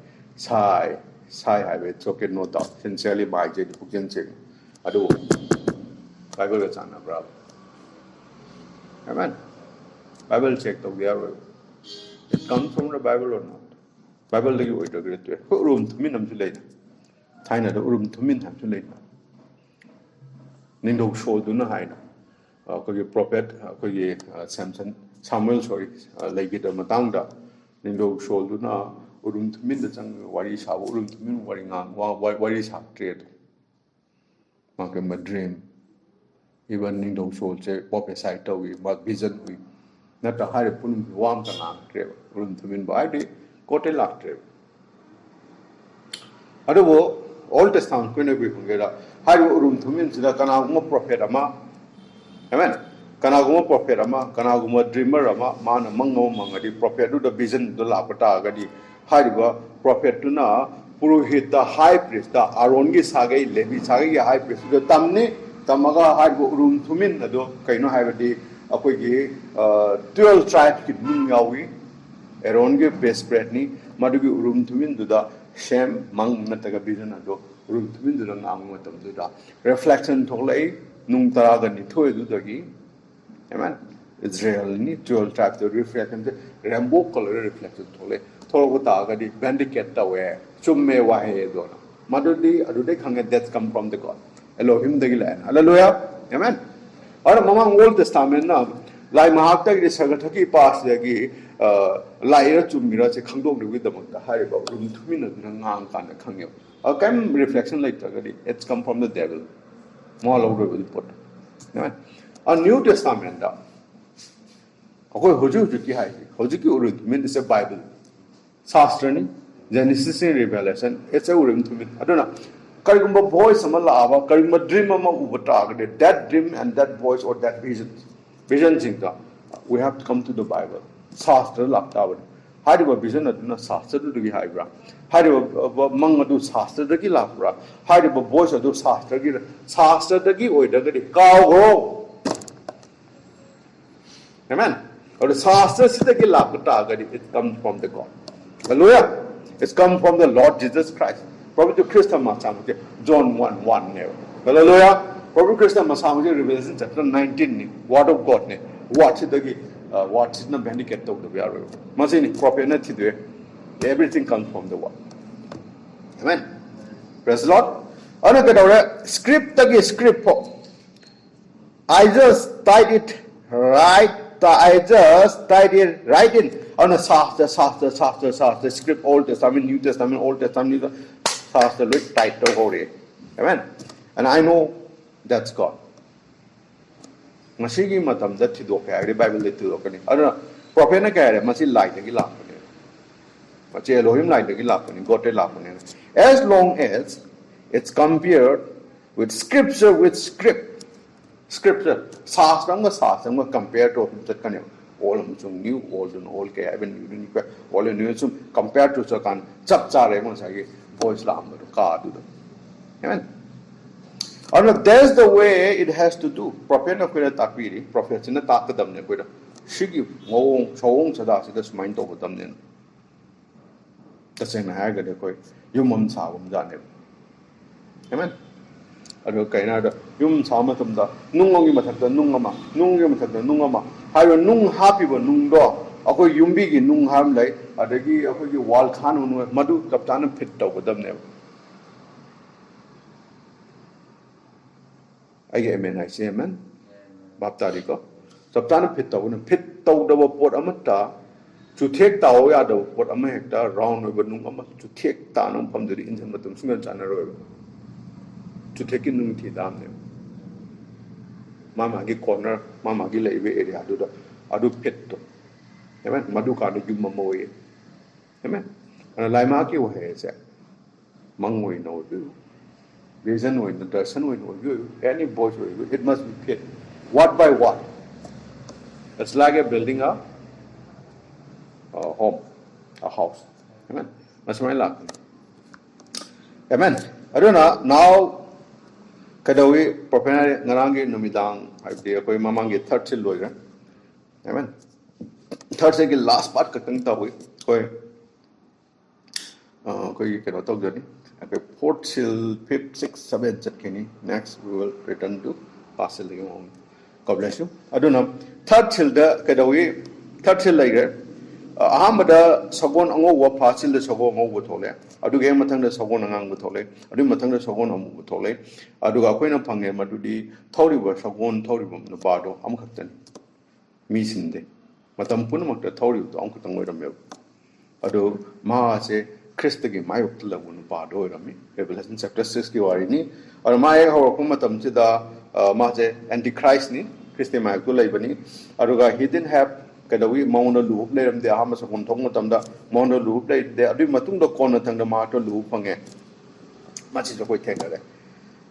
have it okay no doubt sincerely my j pukin ching adu bible ga chana bra amen bible check to there it comes from the bible or not bible lagi oi to great room thumin nam chu lein thaina do room thumin ham chu lein ning do show du na hai na ko ye prophet ko ye samson samuel sorry lagi da matang da ning do show du na urum thumin da chang wari sa urum thumin wari ngang wari sa trade ma ke ma dream even ning do so che pop side to we ma vision we na ta hare punum wam ta ngang trade urum thumin ba de kote lak trade ado wo old testament ko ne bi hungera hare urum thumin sida kana mo prophet ama amen kana gumo prophet ama kana gumo dreamer ama man mango mangadi prophet do the vision do la pata gadi hariba prophet tu na purohit the high priest the aron gi sagai levi sagai gi high priest do tamni tamaga haribo urum thumin ado kaino haibadi akoi gi 12 tribe ki ming yawi aron gi best spread ni madugi urum thumin do da shem mang nataga vision ado urum thumin do ngang matam do da reflection tholai nung tara ga ni thoi do dagi amen Israel ni 12 tribe the reflection rainbow color reflection thole tholo ta ga di bandicate ta we chumme wa he do na madudi adude khange that come from the god elohim dagi la hallelujah amen aur mamang old testament na lai mahak ta gi sagataki pas dagi lai ra chumira che khangdok de with the mong ta hai ba rum thumi na ngang kan na khangyo a kam reflection like ta ga di it's come from the devil mo lo do with put amen a new testament da akoi hoju ki hai hoju ki urut mean is a bible shastra ni genesis and revelation it's a urim to me adona karigumba voice amala aba karigumba dream ama ubata agade that dream and that voice or that vision jinga we have to come to the bible shastra lakta ba hariba vision aduna shastra du gi haibra hariba mang adu shastra da gi lakbra hariba voice adu shastra da gi oida gi kawo amen or the shastra sidagi lakta agadi it comes from the god hallelujah it's come from the lord jesus christ probably christ ma samuje john 1:1 ne hallelujah probably christ ma samuje revelation chapter 19 ni word of god ne what sidagi what is na bandicate to the yaro masini prophet na thidwe everything comes from the word amen praise the lord ana kadawre script tagi script I just tied it right I just tied it right in on a shastra script Old Testament New Testament Old Testament shastra look tight to hold it amen and I know that's God masigi matam da thido ka ri bible le thido ka ni aduna prophet na ka re masi light gi la ka ni machi elohim light gi la ka ni God te la ka ni as long as it's compared with scripture scripture shastra compare to that kan all among new old and old ke even new all and new sum compared to kan chap chare mo sai voice lam ka du amen. And that's the way it has to do. Prophet na kuya takpiri, prophet na takadam ne kuya. Shigi ngong chong sada sida sumain to kadam ne. Kasi na haga de kuya yumam sa jane. Amen. Ado kaya na da yum sa matam da nungong yung matak da nungama, nung yung matak da nungama. Hayo nung happy ba nung do. Ako yumbi gi nung ham lay. Adagi ako gi wal khan unu madu kaptan pit to kadam ne. Amen. I say amen. Baptari ko. Sabtana pit tau na pit tau da pot amata to take tau ya da pot amata round over nung ama to take ta nung pam diri insan matum sungan chana ro. To take in nung ti dam ne. Mama gi corner, mama gi laiwe area adu pit to. Amen. Madu ka da yum moye. Amen. Ana lai ma ki wo he se. Mangoi no do. Reason when the person when you any voice it must be pit. What by what? It's like a building a home, a house. Amen. That's my luck. Amen. I don't know now. Kadawi propena narangi numidang. I be koi mamangi third sil loiga. Amen. Third sil last part katang tawi koi kano talk journey. Okay, fourth till 5th, 6th, 7th, Jatkini. Next, we will return to Pastor. God bless you. I don't know. Third till the Kadawi, third till later. Ahamada Sagon Ango wa Pasil the Sago Mo Tole. I do game Matang the Sagon Ang Tole. I do Matang the Sagon Amu Tole. I do Aquina Pange Madudi, Toriba Sagon Toribum, the Bardo, Amkatan. Misinde. Matampunamak the Tori, the Uncle Tango. I do Ma say. Christagi mai uktla gun pa do rami Revelation chapter 6 ki wari ni aur mai ho ko matam chida ma je antichrist ni Christi mai ku lai bani aruga he didn't have kadawi mauna lu le ram de ha ma sakon thong matam da mauna lu le de adu matung da kon thang da ma to lu phange ma chi koi theng re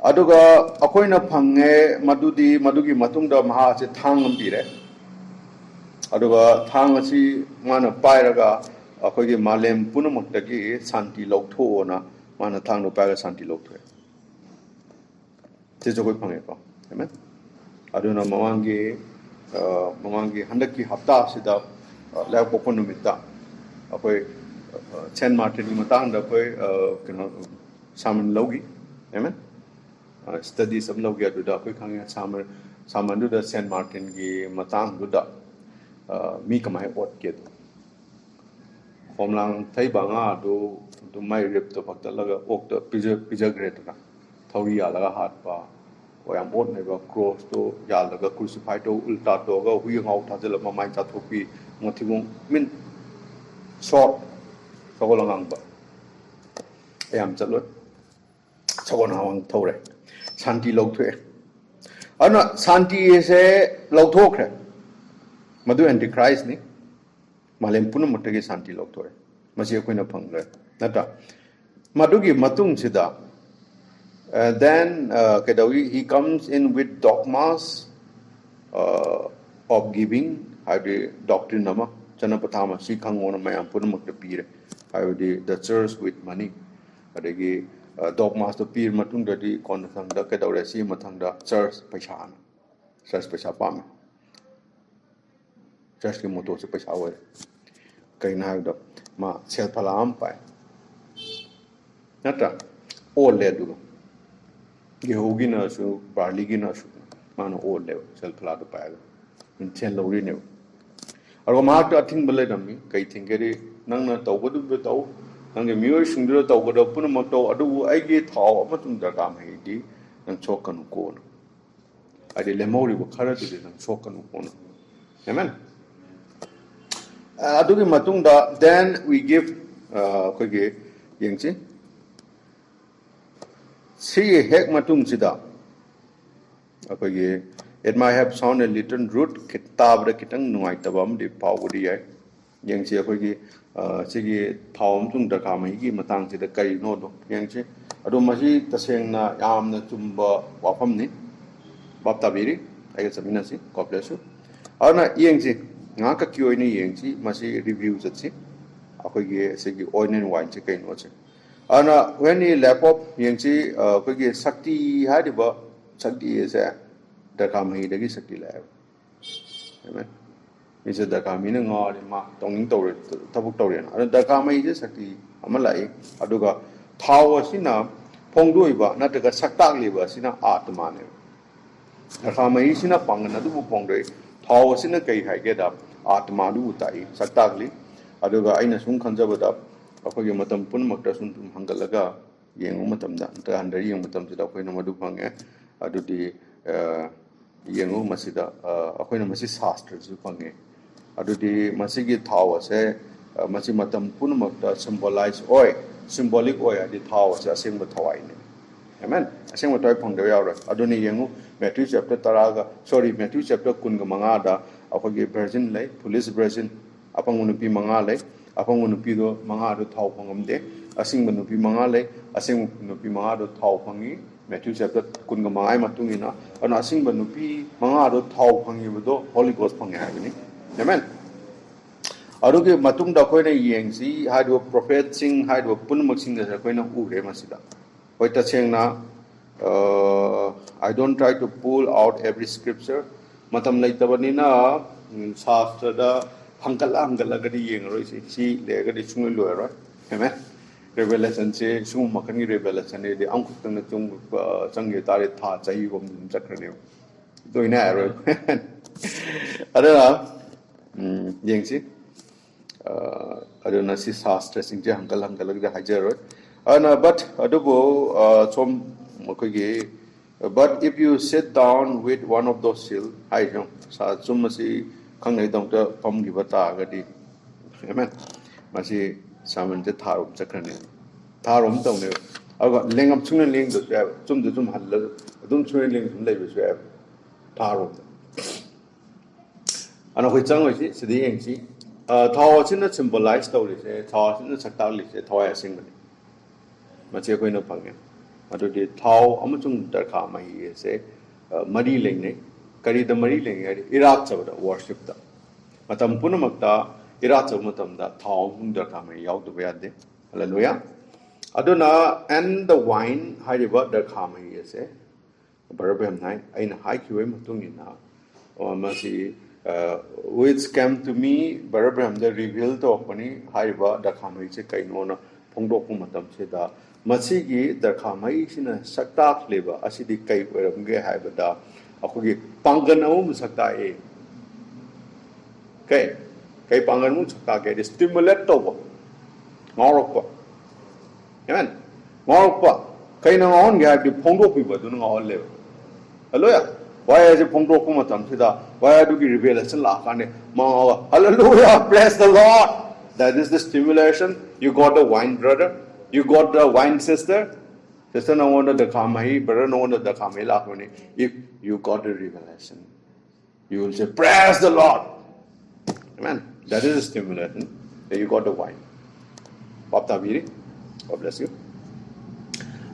aduga akoina phange madugi matung da ma che thang am bi re aduga thang asi mana pai raga akogi malem punamuktagi santi lokto na mana thang no paga santi lokto te jogoi phange ko amen aduna mamangi handaki hafta sida la popon numita akoi Saint Martin ni matang da koi kino saman logi amen study sam logi adu da koi khang saman du da Saint Martin gi matang du da mi kamai ot ke Homlang Thai Banga do my rip to Pactalaga oak the pizza greater. Tauria laga hat pa, or am old never cross to Yalaga crucified to Ulta Toga, we out Tazilla Mamai Tatopi, Motivum, min short, Sogolangamba. I am Zalot Sogonawang Tore, Santi Lote. Anna Santi is a Lotokre. Madu Antichrist ni. Malem puna mutagi santi loktore. Masih aku ina pangler. Nata. Madugi matung sida. Then kedawi he comes in with dogmas of giving. Hadi doctrine nama. Chana patama si kangona mayam puna mutapire. Hadi the church with money. Hadi dogmas to pir matung dadi konthang da kedawi si matang da church paisana. Church paisa pam. Church ki motor se paisa awal. Kay na do ma sel palam pai nata all le du ge hogi na su barley gi na su mano all le sel pala do pai in chen lo ri ne aro ma to athing bale dam kai thingeri nang na to bodu be to nang ge myo sing do to bodu pun mo to adu ai ge thaw ma tung da ka mai di nang chok kan ko ai de le mo ri ko khara de nang chok kan ko amen. Adugi matung da then we give kogi yengchi see hek matung sida kogi it might have sound a little rude kitab da kitang nuai tabam di pawudi ai yengchi kogi sigi thawam tung da ka mai gi matang sida kai no do yengchi adu mahi taseng na yam na tumba wafam ni bap tabiri ai samina si God bless you ana yengchi nga ka kyo ni yeng chi masi review chat si akoi ge se gi oil and wine chi kai no che ana when he laptop yeng chi ko ge sakti ha de ba sakti is a da ka mai de gi sakti la amen mi se da ka mi ne nga de ma tong ning to re tabuk to re na da ka mai je sakti ama lai adu ga thaw sina phong doi ba na da ka saktak le ba sina atma ne da ka mai sina pang na du phong doi thaw sina kai hai ge da atma du tai saktak li adu ga aina sung khan jaba da akoi ge matam pun mak ta sun tum hangal laga yeng matam da ta handari yeng matam ji da koi na madu phange adu di yeng masida akoi na masi shastra ju phange adu di masi gi thaw ase masi matam pun mak ta symbolic oi adi thaw ase aseng ba thawai ne amen aseng ba toy phang de yaw ra adu ni yeng Matthew chapter 30 Matthew chapter 15 da akoi ge virgin lai police virgin apang nupi manga lai apang nupi do manga do thaw phangam de asing nupi manga lai asing nupi manga do thaw phangi Matthew chapter 15 ai matung ina ana asing nupi manga do thaw phangi do Holy Ghost phangi habini amen aruge matung da koi na yeng si haido prophet sing haido punmak sing da koi na u re masida hoi ta cheng na I don't try to pull out every scripture matam lai tabani na shastra da hangala gadi yeng roi si le gadi chung lo ro amen revelation se sum makani revelation de ang khutang na chung changge tare tha chai bom chakrane doina ro ara yeng si aduna si shastra sing je hangala gadi hajar ro ana but adubo chom makoi but if you sit down with one of those seal I know sa chum si khang nei dong ta pom gi bata ga di amen masi saman te tharum chakrane tharum tong ne aga lengam chung leng do chum hal adum chung leng sum lei be swe tharum ana hoi chang hoi si sidi yeng si thaw chin na symbolize to le se thaw chin na sakta le se thawai sing ba masi koi na phang ne adu di thaw amachung dar kha mai se mari leng ne kari da mari leng ari irat chabda worship da matam punamakta irat chab matam da thaw hung da ka mai yaw du ya de hallelujah aduna and the wine hariba da ka mai ase barabam nai aina hai kiwe matung ina masi which came to me barabam da reveal to apani hariba da ka mai che kai no na phongdok pu matam che da masi gi da ka mai sina sakta leba asidi kai oram ge haiba da akhogi pangan amu sakta e kai pangan mu sakta ge stimulate to ba ngorok pa amen ngorok pa kai na ngon ge di phongdo pi ba du ngol le hallelujah why is it phongdo pu matam thida why do gi revelation la ka ne ma hallelujah bless the lord that is the stimulation you got the wine brother you got the wine sister sister no wonder the kamai brother no wonder the kamai la ko ne if you got the revelation you will say praise the lord amen that is a stimulation that you got the wine bapta biri god bless you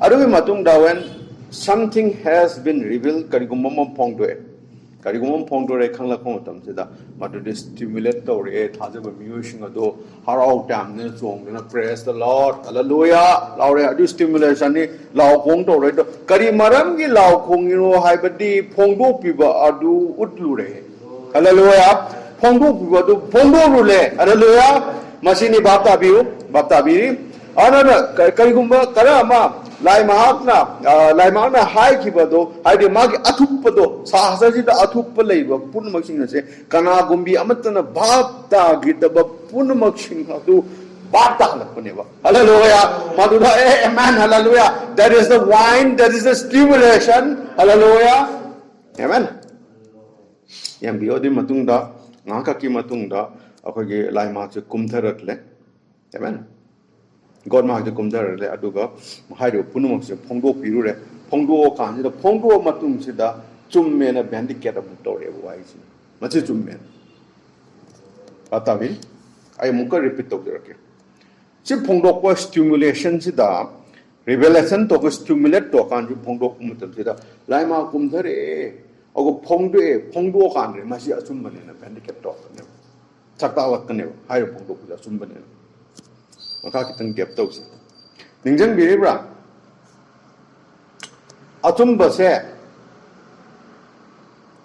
aru matung da when something has been revealed karigumam phongdo re khangla khong tam se da matu de stimulate to re thaje ba musing ado harau tam ne chong na praise the lord hallelujah law re adu stimulation ni law khong to re kari maram gi law khong ni ro hai badi phongdo pi ba adu utlu re hallelujah phongdo pi ba du phongdo ru le hallelujah masini bapta bi ana karigumba karama lai mahakna hai ki bado hai de magi athupado sahasaji da athup leiba punmaksing se kana gumbi amatna bhapta gitaba punmaksing adu bapta lakne ba hallelujah madura amen hallelujah that is the wine that is the stimulation hallelujah amen yam biodi matungda ngaka ki matungda akoge lai ma che kumtharat le amen God ma de kumdar le aduga mahaido punumok se phongdo piru re phongdo kan se phongdo matung se da chumme na bandicate abu tore wai si machi chumme atabi ai muka repeat to rake si phongdo ko stimulation se da revelation to ko stimulate to kan ju phongdo mutam se da laima kumdar e ago phongdo kan re masi achum mane na bandicate to ne sakta lakkaneba hairo phongdokpuda chumbane makha kitang gap tawsi ningjang biribra achumba se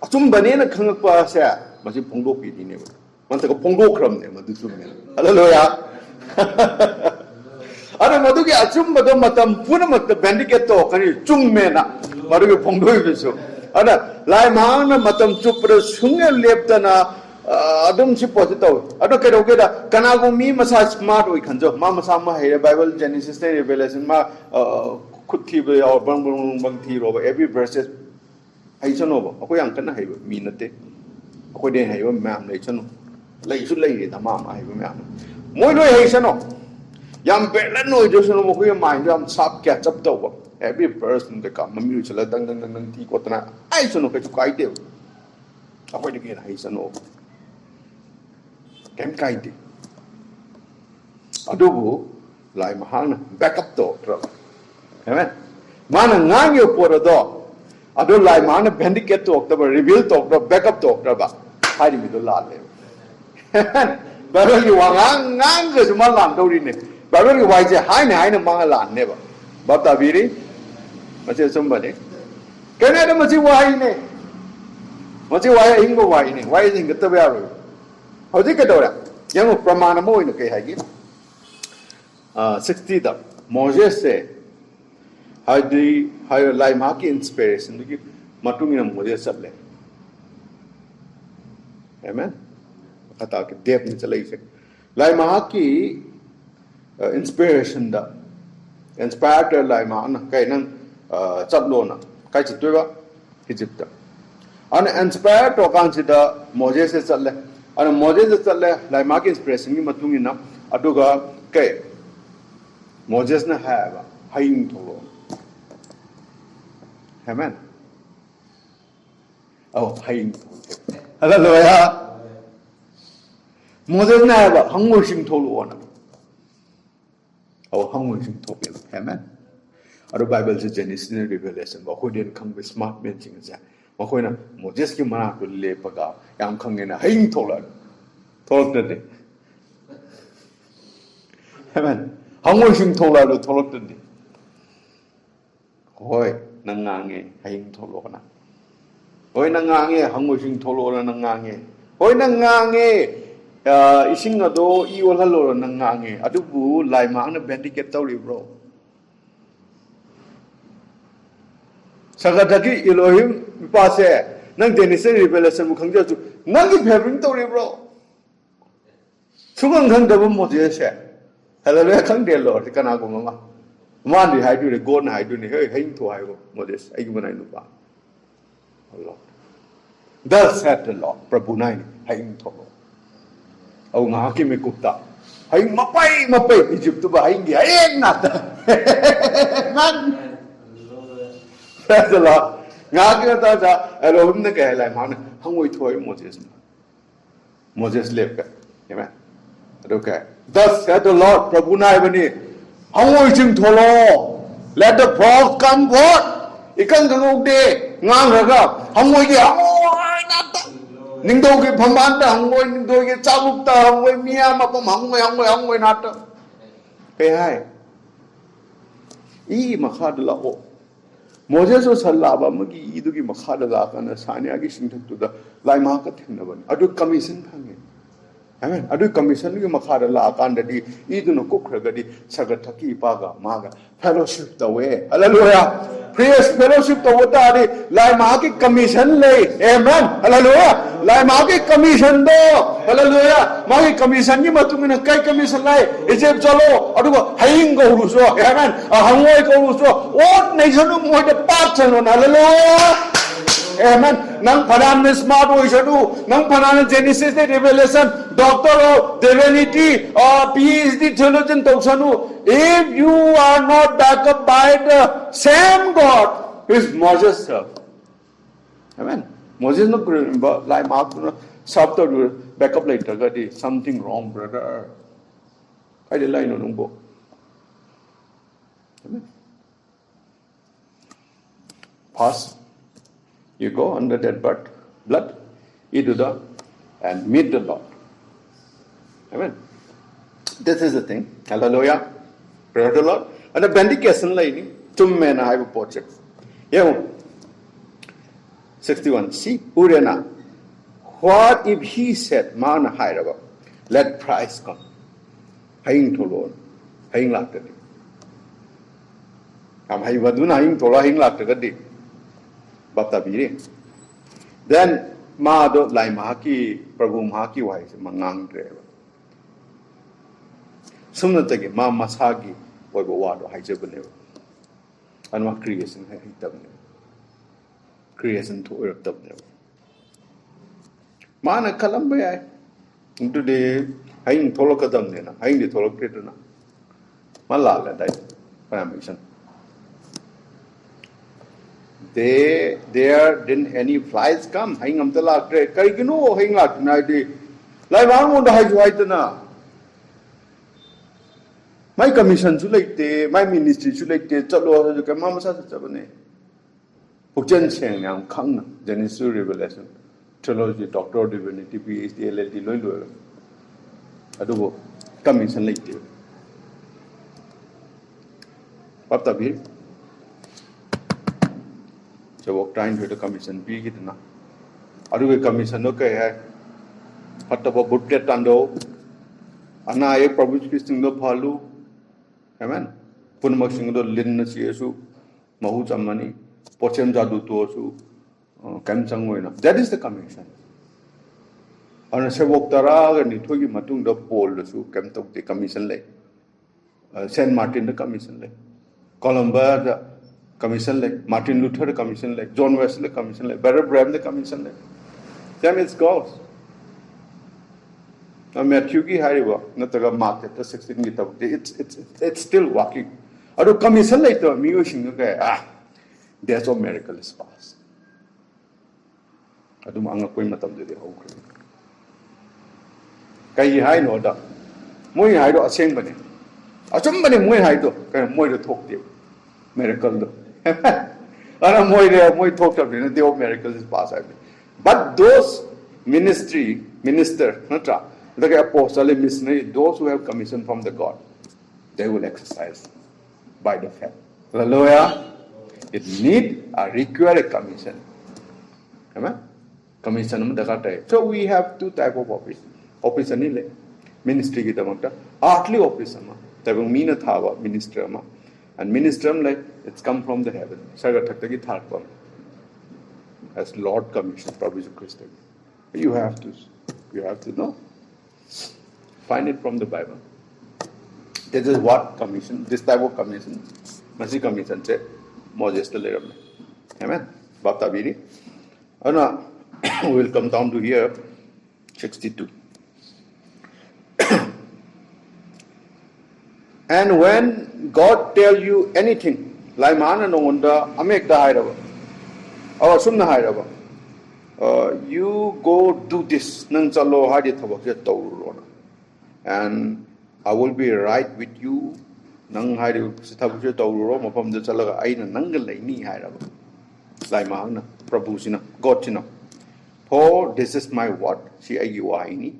achumbane na khangakpa se masi phongdokpi dineba mantaka phongdokramne madu chumme hallelujah ana madugi achumbado matam punamakta bandicate to kani chungmena madugi phongdoibisu ana lai maana matam chupra sunga leptana adum si posito ado kedogeda kanago mi masa smart oi khanjo ma masa ma he bible genesis ne revelation ma khuthi be or bang bang bang thi ro every verses hai chano ba akoi yang kana hai mi nate akoi de hai ba mam le chano lai su lai de ma ma hai ba mam moi noi hai chano yam be la noi jo chano mo ko mind yam sap catch up to ba every person the come mi chala dang dang dang thi ko tana ai chano ke chu kai de akoi de ke hai chano kem kai de adubu lai mahana backup to tra amen mana ngang yo por do adu lai mana bandicate to october reveal to october backup to october ba hai mi do la le Bible wa ngang ke cuma lan do ri ne Bible wa je hai ne ma lan ne ba ta bi ri ma che sum ba ne ke ne da ma chi wa hai ne ma chi wa ing bo wa ne wa ing ke ta ba ro hau ji ke do ra yang pramana mo ne ke hai gi 60 da Moses se hai lai ma ki inspiration ki matung ina Moses sab le amen kata ke dep ni chalai se lai ma ki inspiration da inspired lai ma na kai nang chap lo na kai chi twa Egypt da an inspired to kan chi da Moses se challe an Moses se challe lai ma ki inspiration ki matung ina aduga kai Moses na ha ba haing tholo amen oh haing hallelujah Moses na ba hangul sing tholo na oh hangul sing tholo amen aro Bible se Genesis and Revelation ba khoi den khang be smart man sing ja ba khoi na Moses ki mana ko le pa ga yam khang ne na haing tholo tholo de amen hangul sing thola lo tholok de hoi nangange haing tholo na hoi nangange hangul sing tholo na nangange hoi nangange ising ado I wala lo nangange adubu lai ma na bandicate taw ri bro sagadagi Elohim pa se nang Genesis Revelation mu khang ja chu nang gi favoring taw ri bro chugang khang da mo je se hallelujah khang de lo kana ko ma man di hai du de go na hai du ni hey haing tho hai ko Moses ai gi manai nu ba Allah thus said the Lord prabhu nai haing tho au nga ki me kupta haing mapai Egypt ba haing gi haing na ta man that's the Lord nga ki ta ja Elohim ne ke lai man hangoi thoi Moses lep ka amen okay thus said the Lord prabhu nai bani hangoi ching tholo let the frogs come forth ikang gang de ngang ra ga hangoi gi hangoi na ta ning do gi phamban ta hangoi ning do gi chaluk ta hangoi mia ma pam hangoi na ta pe hai I ma kha de la o Moses so salla ba ma gi I du gi ma kha de la kana sanya gi sing thak tu da lai ma ka thing na ban adu commission phange amen adu commission gi makha la kan da di idu no kukra ga di saga thaki pa ga ma ga fellowship the way hallelujah praise fellowship the wata di lai ma ki commission le amen hallelujah lai ma ki commission do hallelujah ma ki commission gi matung na kai commission lai ejep chalo adu haing go ru so amen hangoi go ru so what nation mo de part chalo hallelujah amen nang phanan ne smart ho shadu nang phanan Genesis ne Revelation doctor of divinity or PhD theologian toksanu if you are not backed up by the same God who is Moses served amen Moses no like Mark no served to back up later ga di something wrong brother kai de lai no nung bo amen pass you go under that blood, you do that, and meet the Lord. Amen. This is the thing. Hallelujah. Praise the Lord. And the bendication lady, two men I have a portrait. Yeah. 61. See, Urena. What if he said, Man Hiraba, let price come? Haying to Lord. Haying like that. I'm haying to Haying like that. Baptabiri. Then Mado Laimaki, Prabhu Mahaki wise, Mangang Driver. Sumnatagi, Ma Masagi, Wabawado, Hijabanev. And what creation had he done? Creation to earth of them. Mana Kalambaya into the Haing Tolokadamina, Haing the Tolokritana. Malala died. Paramation. There didn't any flies come. Haing am the last day. Karikino, hang out night. Like I want to hide white na. My commission to like the my ministry to like the Chalo, the Mama Satabane. Pujan Cheng, Yang Kang, Genesis Revelation, Theology, Doctor of Divinity, PhD, LLD, Loyal. Adobo, commission like the Paptabi. So, what trying to the commission be it now? Adobe commission, okay, Pataba Butet Tando, Anaya, Province Christian the Palu, Amen. Punmashing the Linus Yesu, Mahuta money, Pochem Jadu Tosu, Kamsangwena. That is the commission. And a Sevoktara and Nitogi Matung the Pole, the Su, Kamtok the commission lay. Saint Martin the commission lay. Columba the commission lay. Martin Luther the commission lay. John Wesley the commission lay. Barry Bram the commission lay. Then it's God's. Now, Matthew Hariwa, not a market, the 16 meter. It's still working. I do commission later, musing, okay, there's no miracle is past. I do Manga Quimatam to the whole crew. Kai Hai no da. Muy Hido, a somebody. A somebody muy Hido, can more to talk to you. Miracle. I don't more talked of it, the old miracle is past. But those minister, not the apostle missionary, those who have commission from the God, they will exercise by the faith. Hallelujah. It require a commission. Amen. Commission. So we have two type of office. Office and ministry gitamata. Earthly office ama. Mina thawa minister ama. And minister like it's come from the heaven. Sagatakagi tharpam. As Lord commission, Prabhu Christ. You have to know. Find it from the Bible. This is what commission, this type of commission, Masi commission said, Moses the later. Amen. Baptabiri. We will come down to here, 62. And when God tell you anything, like mana no wonder, amek da hairaba, or sumna hairaba, you go do this, nang chalo hadi thabak je tawrona. And I will be right with you. Nang hadi thabak je tawro mapam je chalaga aina nang laini hairaba. Lai mahna Prabhu sina God sina. For this is my word. Si ayu aini.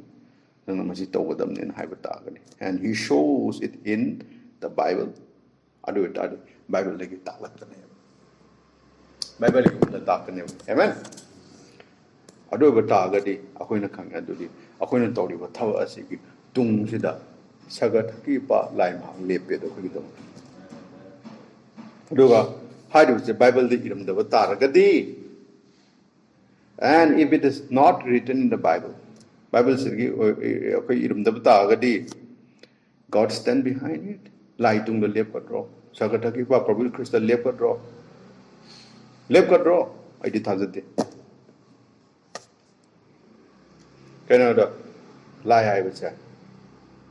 Nang masi tawadam nin haibata. And he shows it in the Bible. Adu it adu Bible lagi taklak tane. Bible lagi taklak tane. Amen. Adu batagadi akoy na kang adudi akoy na tawdi ba thawa asigi tung sida sagat ki pa lai ma lepe do khidam. Aduga haidu se Bible di iram da bataragadi. And if it is not written in the Bible sigi akoy iram da batagadi, God stand behind it. Lai tung da lep kadro sagat ki pa Prabhu Christ lep kadro I did thazade. Canada, lie I would say.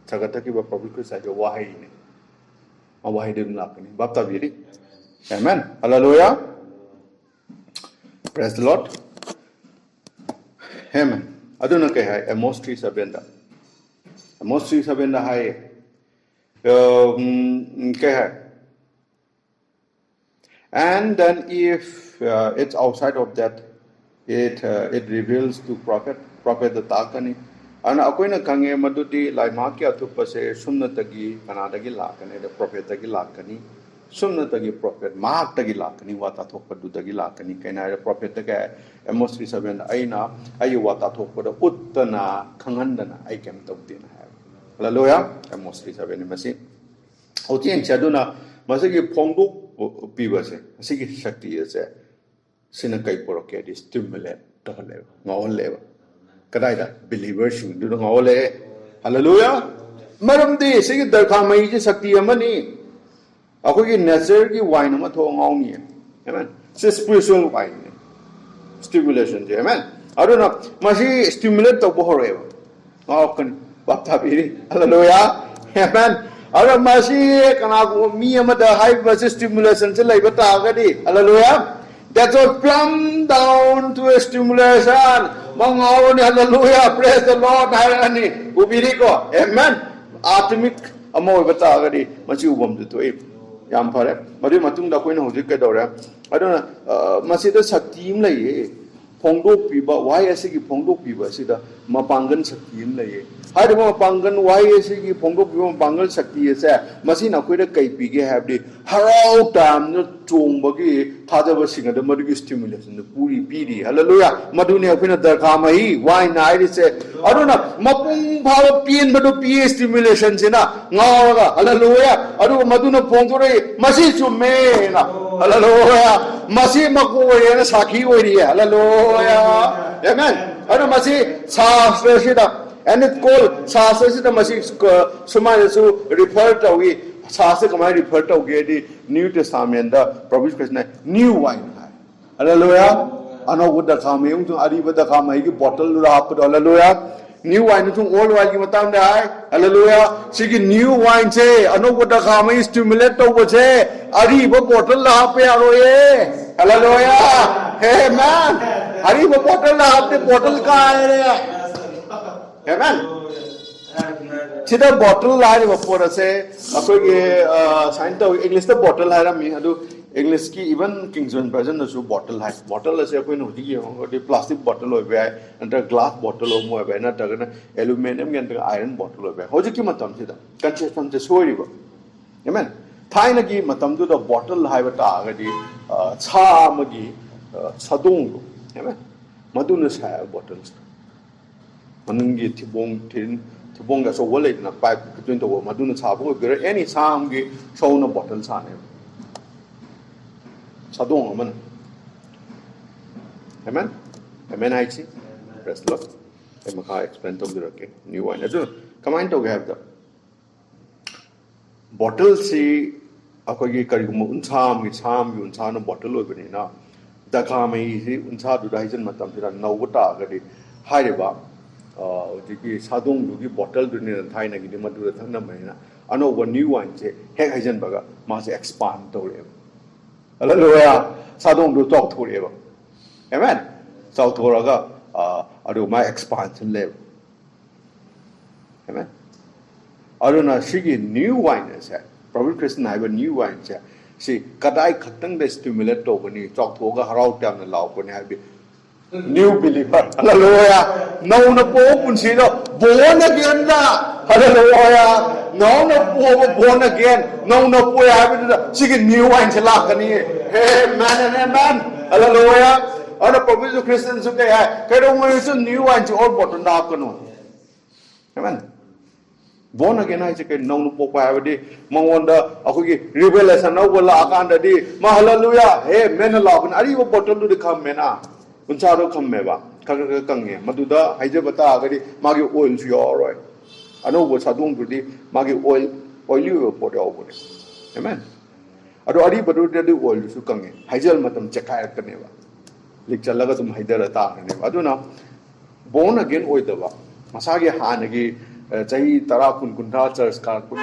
Sagataki were probably said, why? Why didn't laugh in Bapta Viri? Amen. Hallelujah. Praise the Lord. Amen. I don't know, a most trees have been done. A most trees have been the high. And then if it's outside of that, it reveals to prophet the Takani, ana akoina kange madudi laima ki atupa se sumna tagi kanada gi lakane the prophet tagi lakani sumna tagi prophet mark tagi lakani wata thokpa du tagi lakani kaina the prophet taga Amos 3:7 aina ayu wata thokpa da uttana khangandana ai kem tawdina ha hallelujah Amos 3:7 masi hotin chaduna masigi phongdu pibase asigi shakti ase sina kai poroke di stimulate to le ngawon le kadai da believers du ngawle hallelujah maramdi sigi darkha mai ji shakti amani akogi nature gi wine ma tho ngawni amen spiritual wine stimulation je amen aduna masi stimulate to bohore ngawkan bapta biri hallelujah amen ara masi kana ko mi amada high versus stimulation se lai bata gadi hallelujah that will plumb down to a stimulation mangawni hallelujah praise the lord harani ubiri ko amen atomic amo bata gadi masi ubam du to yam phare mari matung da koina hojik ke dore aduna masi da sakti im lai phongdok piba why asigi phongdok piba sida mapangan sakti im lai hari mapangan why asigi phongdok piba mapangal sakti ase masi na koida kai pige have di harau tam no chung bagi thajaba singa da madu stimulation the puri piri hallelujah madune akoina darkha mai why na iri se aduna mapung bhawa pin badu pi stimulation sina ngawa hallelujah adu maduna phongdore masi chume na hallelujah masi makoye na sakhi ori hallelujah amen adu masi sastra and it called sastra the masi sumaya su refer to we sastra kamai refer to the New Testament the promise Krishna new wine hallelujah ano buddha khame yung ari buddha khame ki bottle rap hallelujah new wine tung old wine ki matam da hallelujah sigi new wine che ano buddha khame stimulate to bo che ari bo bottle la pe aro ye hallelujah amen ari bo bottle la pe bottle ka amen sida bottle lai ba por ase akoi ge sign to English the bottle hai ra mi adu English ki even King James version na su bottle hai bottle ase akoi no di ge plastic bottle hoy bai anta glass bottle ho mo bai na ta na aluminum gen ta iron bottle hoy bai hoji ki matam sida conception je soi ba amen thai na gi matam du da bottle hai ba ta ga di cha ma gi sadong amen maduna sa bottles manungi thibong tin bonga so wale na pipe between the maduna chabo gere any sam gi show na bottle sa ne sadong man amen amen I see press lord I maka explain to the okay new one adu comment to have the bottle si akoi gi kari mo unsam gi na bottle lo bani na da ka mai si unsa du dai jan matam sira nau ta ga di hai ba jiki sadong du gi bottle du ne thai na gi de madu da thang na mai na ano one new one che hek hajan baga ma se expand to re hallelujah sadong du talk to re ba amen so to ra ga adu ma expansion le amen adu na shigi new wine is probably Christian have a new wine che si kadai khatang de stimulate to bani talk to ga harau tam na law ko ne ha new believer hallelujah no na po punsi no born again na hallelujah no na po born again no na po ya bi sige new wine chala kani amen and amen hallelujah ana promise Christian su ke hai ke do mo su new wine chu all bottle na kanu amen born again ai ke no na po pa bi mangon da akoi revelation no wala akan da di ma hallelujah amen la kun ari bo bottle du kham me na uncharo khamme ba kange maduda haije bata agadi magi oil fioroi ano bo sadung dudi magi oily po do bo amen ado ari badu de oil su kange haijal matam chekai kane ba lik chalaga tum haidara ta ne ba aduna born again oi da ba masage hanagi chahi tara kun kunta church ka kun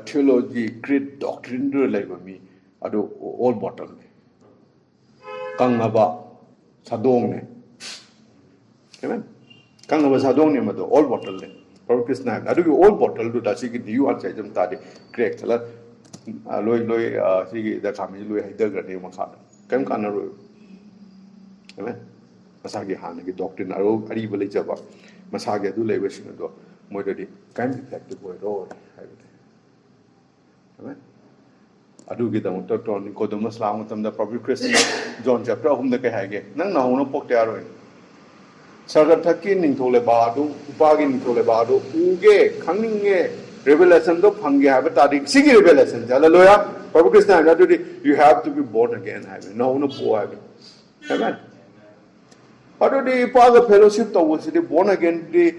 theology creed doctrine ro lai ba mi ado all bottle kanga ba sadong ne amen kang ba sadong ne ma do all bottle le Prophet Krishna adu ki all bottle do da si ki diu an chai jam ta de crack thala loi si ki da khami loi haidar ga ne ma kha kam kana ro amen asa ki han ki doctrine aro ari bale jaba ꯃꯁꯥꯒꯤ ꯑꯗꯨ ꯂꯩꯕꯁꯤꯡ ꯑꯗꯣ ꯃꯣꯏꯗꯗꯤ ꯀꯔꯤꯝ effective ꯑꯣꯏꯔꯣꯏ ꯍꯥꯏꯕꯅꯤ ꯑꯗꯨꯒꯤꯗꯃꯛꯇ ꯅꯤꯀꯣꯗꯦꯃꯁ ꯂꯥꯛꯄ ꯃꯇꯝꯗ ꯄ꯭ꯔꯣꯐꯦꯠ ꯈ꯭ꯔꯤꯁꯅ ꯖꯣꯟ ꯆꯦꯞꯇꯔ 3ꯗ ꯀꯩ ꯍꯥꯏꯒꯦ ꯅꯪ ꯅꯍꯧꯅ ꯄꯣꯛꯇ ꯌꯥꯔꯣꯏ ꯁꯔꯒꯊꯛꯀꯤ ꯅꯤꯡꯊꯧ ꯂꯩꯕꯥꯛ ꯑꯗꯨ ꯎꯄꯥꯒꯤ ꯅꯤꯡꯊꯧ ꯂꯩꯕꯥꯛ ꯑꯗꯨ ꯎꯒꯦ ꯈꯪꯅꯤꯡꯉꯦ ꯔꯤꯚꯦꯂꯦꯁꯟꯗꯣ ꯐꯪꯒꯦ ꯍꯥꯏꯕ ꯇꯥꯔꯗꯤ ꯁꯤꯒꯤ ꯔꯤꯚꯦꯂꯦꯁꯟꯁꯦ ꯍꯜꯂꯦꯂꯨꯌꯥ ꯄ꯭ꯔꯣꯐꯦꯠ ꯈ꯭ꯔꯤꯁꯅ ꯍꯥꯏꯕ ꯑꯗꯨꯗꯤ ꯌꯨ ꯍꯦꯞ ꯇꯨ ꯕꯤ ꯕꯣꯔꯟ ꯑꯒꯦꯟ ꯍꯥꯏꯕꯅꯤ ꯅꯍꯧꯅ ꯄꯣꯛ ꯍꯥꯏꯕꯅꯤ Amen. Adudi ipaga fellowship tawusidi born again di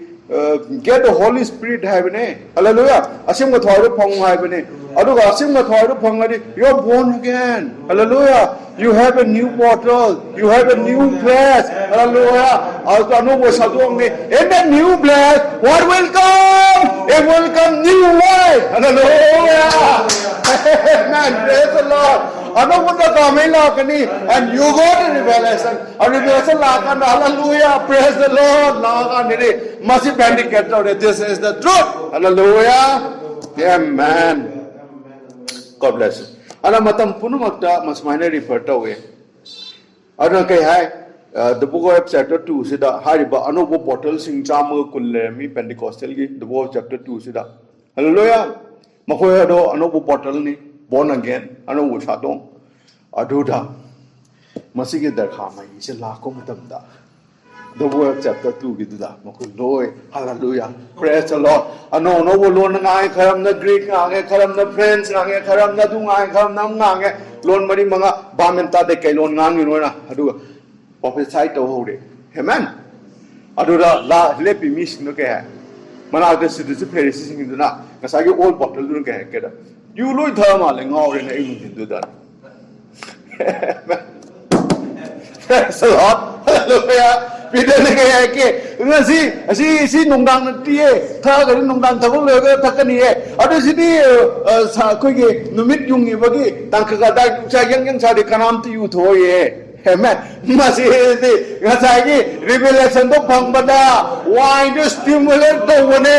get the Holy Spirit haibane. Hallelujah. Asimga thawadu phang haibane. Aduga asimga thawadu phangadi you are born again. Hallelujah. You have a new bottle. You have a new glass. Hallelujah. Anu wo sadong ni in the new glass what will come? It will come new life. Hallelujah. Amen. Praise the Lord. And you go to revelation. And revelation hallelujah, praise the Lord. This is the truth. Hallelujah. Amen. God bless you. And matam punumakta mas minor refer to we. The book of chapter 2 sida hariba anobo bottle sing chamu kullemi Pentecostal gi the book of chapter 2 sida. Hallelujah. Makoya do anobo bottle ni born again anobo sadong aduda masigi darkha mai se lako matamda the book of chapter 2 gi duda makul loy hallelujah praise the Lord ano no bo lon ngai kharam na Greek ngai kharam na French ngai kharam na du ngai kharam na ngai lon mari manga bamenta de kai lon ngang ni no na adu prophesy to hore amen aduda la lepi mi sing no ke mana the citizen Pharisees sing du na ngasagi old bottle du ke ke da you loi thama le ngau re na imu din du da praise the Lord hallelujah Peter ne ke ke ngasi nongdang na tie tha ga nongdang thabuk le ga thakani e adu sidi sa khoi ge numit yung ni bagi tang ka da cha yang sa de kanam tu yu tho ye amen masi de ngasai revelation do phangba why to stimulate the one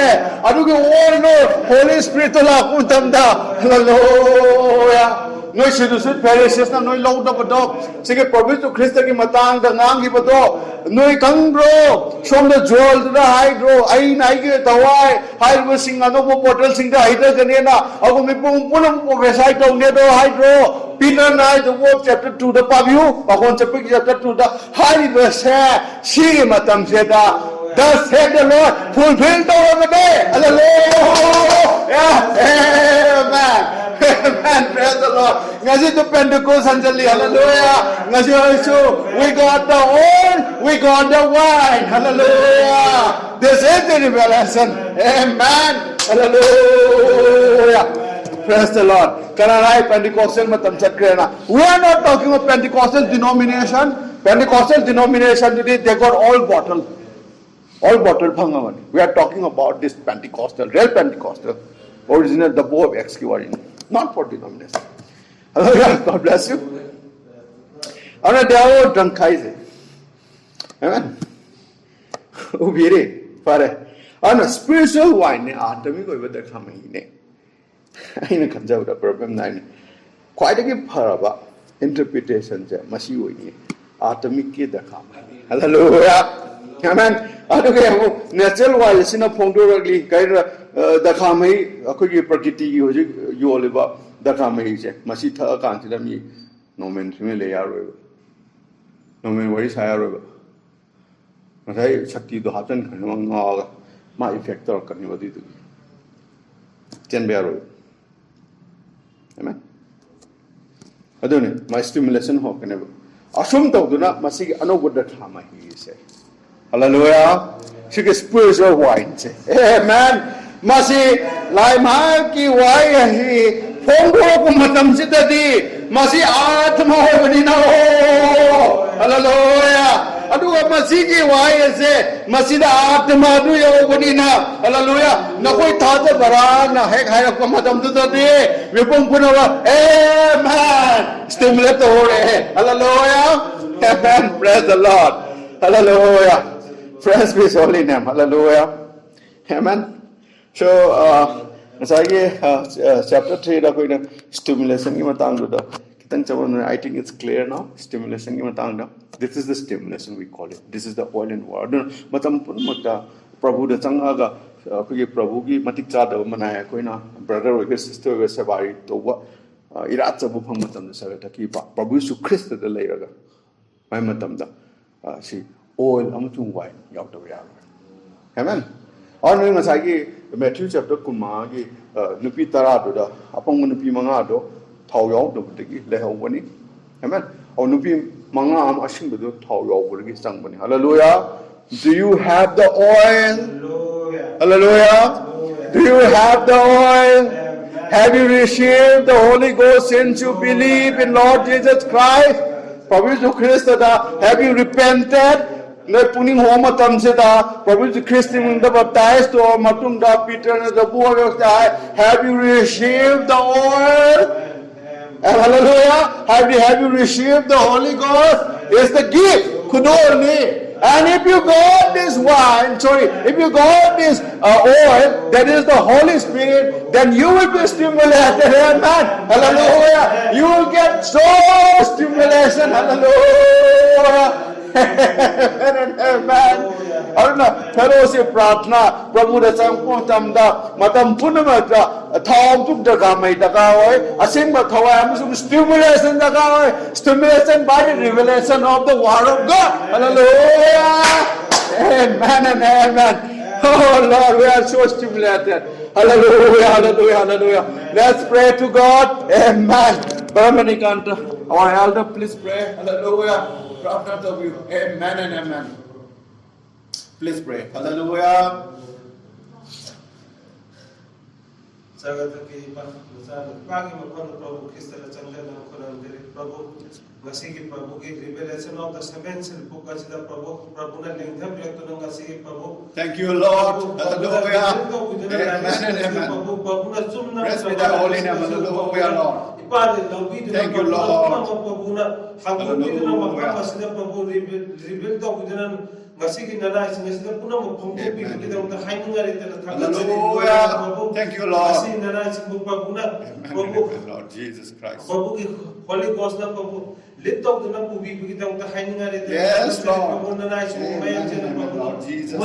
adu ge all no Holy Spirit la ku tam da hallelujah noi seduced Pharisees na noi law da bado sige promise to Christ ki matang da ngang gi bado noi kang bro from the jewel da hydro ai nai ge tawai hydro sing ano bo bottle sing da hydro gane na ago mi pung punam po website to ne do hydro Peter nai the work chapter 2 da paview agon chapter 2 da hydro se si matam se da thus said the Lord fulfill the day hallelujah amen amen praise the Lord ngasi to Pentecost anjali hallelujah ngasi also we got the oil we got the wine hallelujah this is the revelation amen hallelujah praise the Lord karanai Pentecostal matam chakrena we are not talking of Pentecostal denomination today they got all bottle bhangawan we are talking about this Pentecostal real Pentecostal original the bow of XQRN not for denomination hallelujah God bless you ana deo drunkai se amen ubire pare ana spiritual wine ne atami ko ibada khamai ne aina khamjau da problem nine quite a paraba interpretation je masi hoini atomic ki da khamai hallelujah amen aduge natural wine sina phongdoragli kaira da khamai akoi prakriti gi hoji yoliba da khamai je masi tha kan sida mi nomen thime le yaroi nomen wari sa yaroi masai shakti do hatan khanwa nga ma effect tor kan ni wadi du chen be yaroi amen adone my stimulation ho kan ba asum tawduna masi anogo da khamai se hallelujah she spiritual wine se amen masi lai ma ki wai hi phongdo ko matam sidadi masi atma hobani na hallelujah aduga masi ki wai se masi da atma du yobani na hallelujah na koi tha da barana hek hai ko matam du dadi vipum punawa amen stimulate ho rahe hallelujah amen praise the Lord hallelujah praise be his holy name hallelujah amen so chapter 3 da koi stimulation ki matang da kitang chawan I think it's clear now stimulation ki matang da this is the stimulation we call it this is the oil and water matam pun mata Prabhu the Changaga, Prabhugi, Matikada, Manaya, Koina, brother or sister, Savari, Towa, Iratsa Bupamatam, the Sarataki, Prabhu su Christa the Layaga, my matamda, she oil Amatung wine, Yauta Real. Amen. Honoring as I gave Matthew chapter Kumagi, Nupi Tarado, upon Nupi Mangado, Tao the Butiki, Lehawani. Amen. Or Nupi Mangam, Ashimbu, Tao Yorgi Sangmani. Hallelujah. Do you have the oil? Hallelujah. Do you have the oil? Have you received the Holy Ghost since you believe in Lord Jesus Christ? Prabhu Christ, have you repented? Let puning home a tamseta, Prabhu Christian the baptized or Matunda Peter and the boy of the have you received the oil? Hallelujah. Have you received the Holy Ghost? It's the gift. Kudolni. And if you got this wine, if you got this oil, that is the Holy Spirit, then you will be stimulated. Amen. Hallelujah. You will get so stimulation. Hallelujah. Amen. Aruna fellowship pratna Prabhu da sangpo tamda matam punamata thom tuk daga mai daga hoy asingba thawai amusum stimulation daga hoy stimulation by the revelation of the word of God. Hallelujah. Amen and amen. Oh Lord, we are so stimulated. Hallelujah, hallelujah, hallelujah. Let's pray to God. Amen. Brahmanikanta, our elder, please pray. Hallelujah. After you. Amen and amen. Please pray. Hallelujah. Thank you, Lord. Hallelujah. Amen and amen. Bless be thy holy name. Hallelujah, Lord. Thank you, Lord. Hallelujah. Hallelujah. Thank you, Lord. Amen, Lord Jesus Christ. Holy Ghost, yes, Lord. Amen, Lord Jesus.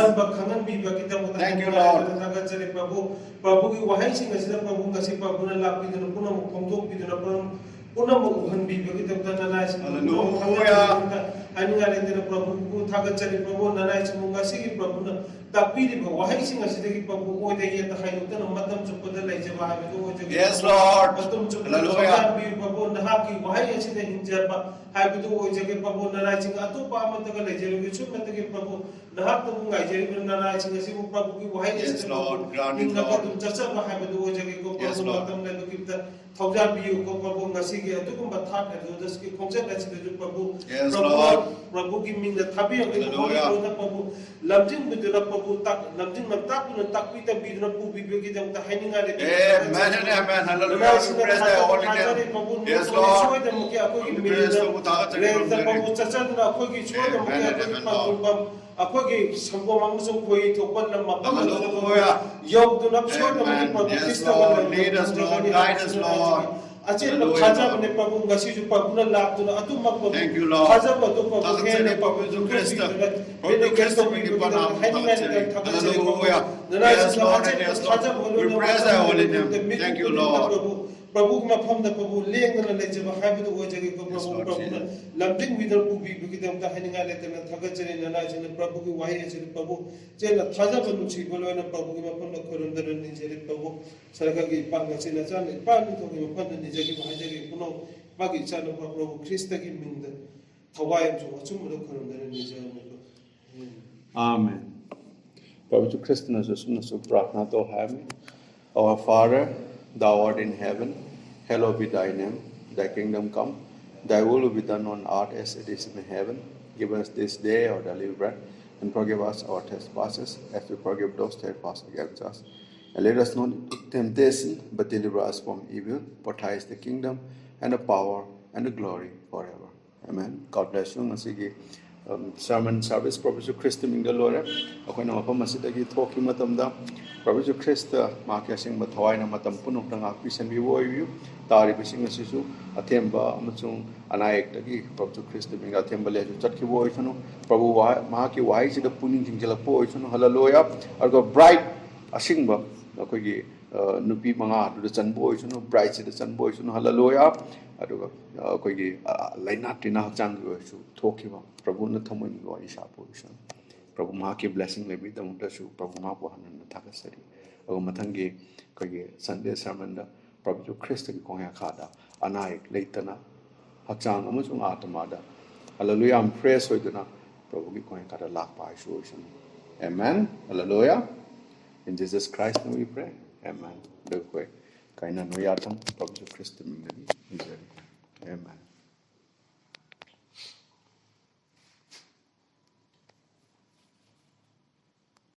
Thank you, Lord. Yes, Lord. Yes, Lord. Grant it, Lord. Yes, Lord. Yes, Lord. Amen and amen. Hallelujah. We praise thy holy name. Yes, Lord. We praise the Lord. Amen and amen, Lord. Hallelujah. Amen. Yes, Lord. Lead us, Lord. Guide us, Lord. Thank you, Lord. Hallelujah. Yes, Lord, and yes, Lord. We praise thy holy name. Thank you, Lord. Prabhu mafamda Prabhu lengana lejeba haibudu ojage ko Prabhu Prabhu lamding widar pubi bigidam ta haninga letena thagachari nana jene Prabhu ki wahi jene Prabhu jena thaja banu chi bolona Prabhu ki mafamda korundar ni jene Prabhu sarga ki panga chena chane pan to ki mafamda ni jage wahi jage kuno bagi chana Prabhu Krista ki minda thawai jo achumro korundar ni jene. Amen. Prabhu Krista na susuna su prarthana to have me. Our Father, thou art in heaven, hallowed be thy name, thy kingdom come, thy will be done on earth as it is in heaven. Give us this day our daily bread, and forgive us our trespasses, as we forgive those that trespass against us. And let us not into temptation, but deliver us from evil. For thine is the kingdom, and the power, and the glory forever. Amen. God bless you. Masigi sermon service Professor Christ Minga Lore, Akona Mapamasitagi talking Matamda, Professor Christ, Markasing Matoina Matam Punok Nangakis and Vivoyu, Tari Pissing Sisu, Atemba, Amazon, Anaik, Professor Christ Minga Tembale, Chaki Voisono, Prabu Maki Wise, the Puning Jingla Poison, Hallelujah, or go bright, a singba, Nakogi, Nupi Manga, to the Sun Boys, bright to the Sun Boys, Hallelujah. ꯑꯗꯨꯒ ꯑꯩꯈꯣꯏꯒꯤ ꯂꯩꯅꯥ ꯇꯤꯟꯅꯥ ꯍꯛꯆꯥꯡꯒꯤ ꯑꯣꯏꯔꯁꯨ ꯊꯣꯛꯈꯤꯕ ꯄ꯭ꯔꯚꯨꯅ ꯊꯃꯣꯏꯅ ꯋꯥꯔꯤ ꯁꯥꯕ ꯑꯣꯏꯁꯅꯨ ꯄ꯭ꯔꯚꯨ ꯃꯍꯥꯛꯀꯤ ꯕ꯭ꯂꯦꯁꯤꯡ ꯂꯩꯕꯒꯤꯗꯃꯛꯇꯁꯨ ꯄ꯭ꯔꯚꯨ ꯃꯍꯥꯛꯄꯨ ꯍꯟꯅ ꯊꯥꯒꯠꯆꯔꯤ ꯑꯗꯨꯒ ꯃꯊꯪꯒꯤ ꯑꯩꯈꯣꯏꯒꯤ ꯁꯟꯗꯦ ꯁꯔꯃꯟꯗ ꯄ꯭ꯔꯚꯨ ꯈ꯭ꯔꯤꯁꯇꯒꯤ ꯈꯣꯡꯌꯥꯈꯥꯗ ꯑꯅꯥ ꯑꯌꯦꯛ ꯂꯩꯇꯅ ꯍꯛꯆꯥꯡ ꯑꯃꯁꯨꯡ ꯑꯥꯇꯃꯥꯗ ꯍꯜꯂꯦꯂꯨꯌꯥ ꯌꯥꯝ ꯐ꯭ꯔꯦꯁ ꯑꯣꯏꯗꯨꯅ ꯄ꯭ꯔꯚꯨꯒꯤ ꯈꯣꯡꯌꯥꯈꯥꯗ ꯂꯥꯛꯄ ꯍꯥꯏꯁꯨ ꯑꯣꯏꯁꯅꯨ ꯑꯦꯃꯦꯟ ꯍꯜꯂꯦꯂꯨꯌꯥ in Jesus Christ name we pray amen ꯑꯗꯨꯒ ꯑꯩꯈꯣꯏ ꯀꯥꯏꯅ ꯅꯣꯌꯥꯊꯝ ꯄ꯭ꯔꯚꯨ ꯈ꯭ꯔꯤꯁꯇ ꯃꯤꯡꯗꯒꯤ ꯅꯤꯖꯔꯤ Amen.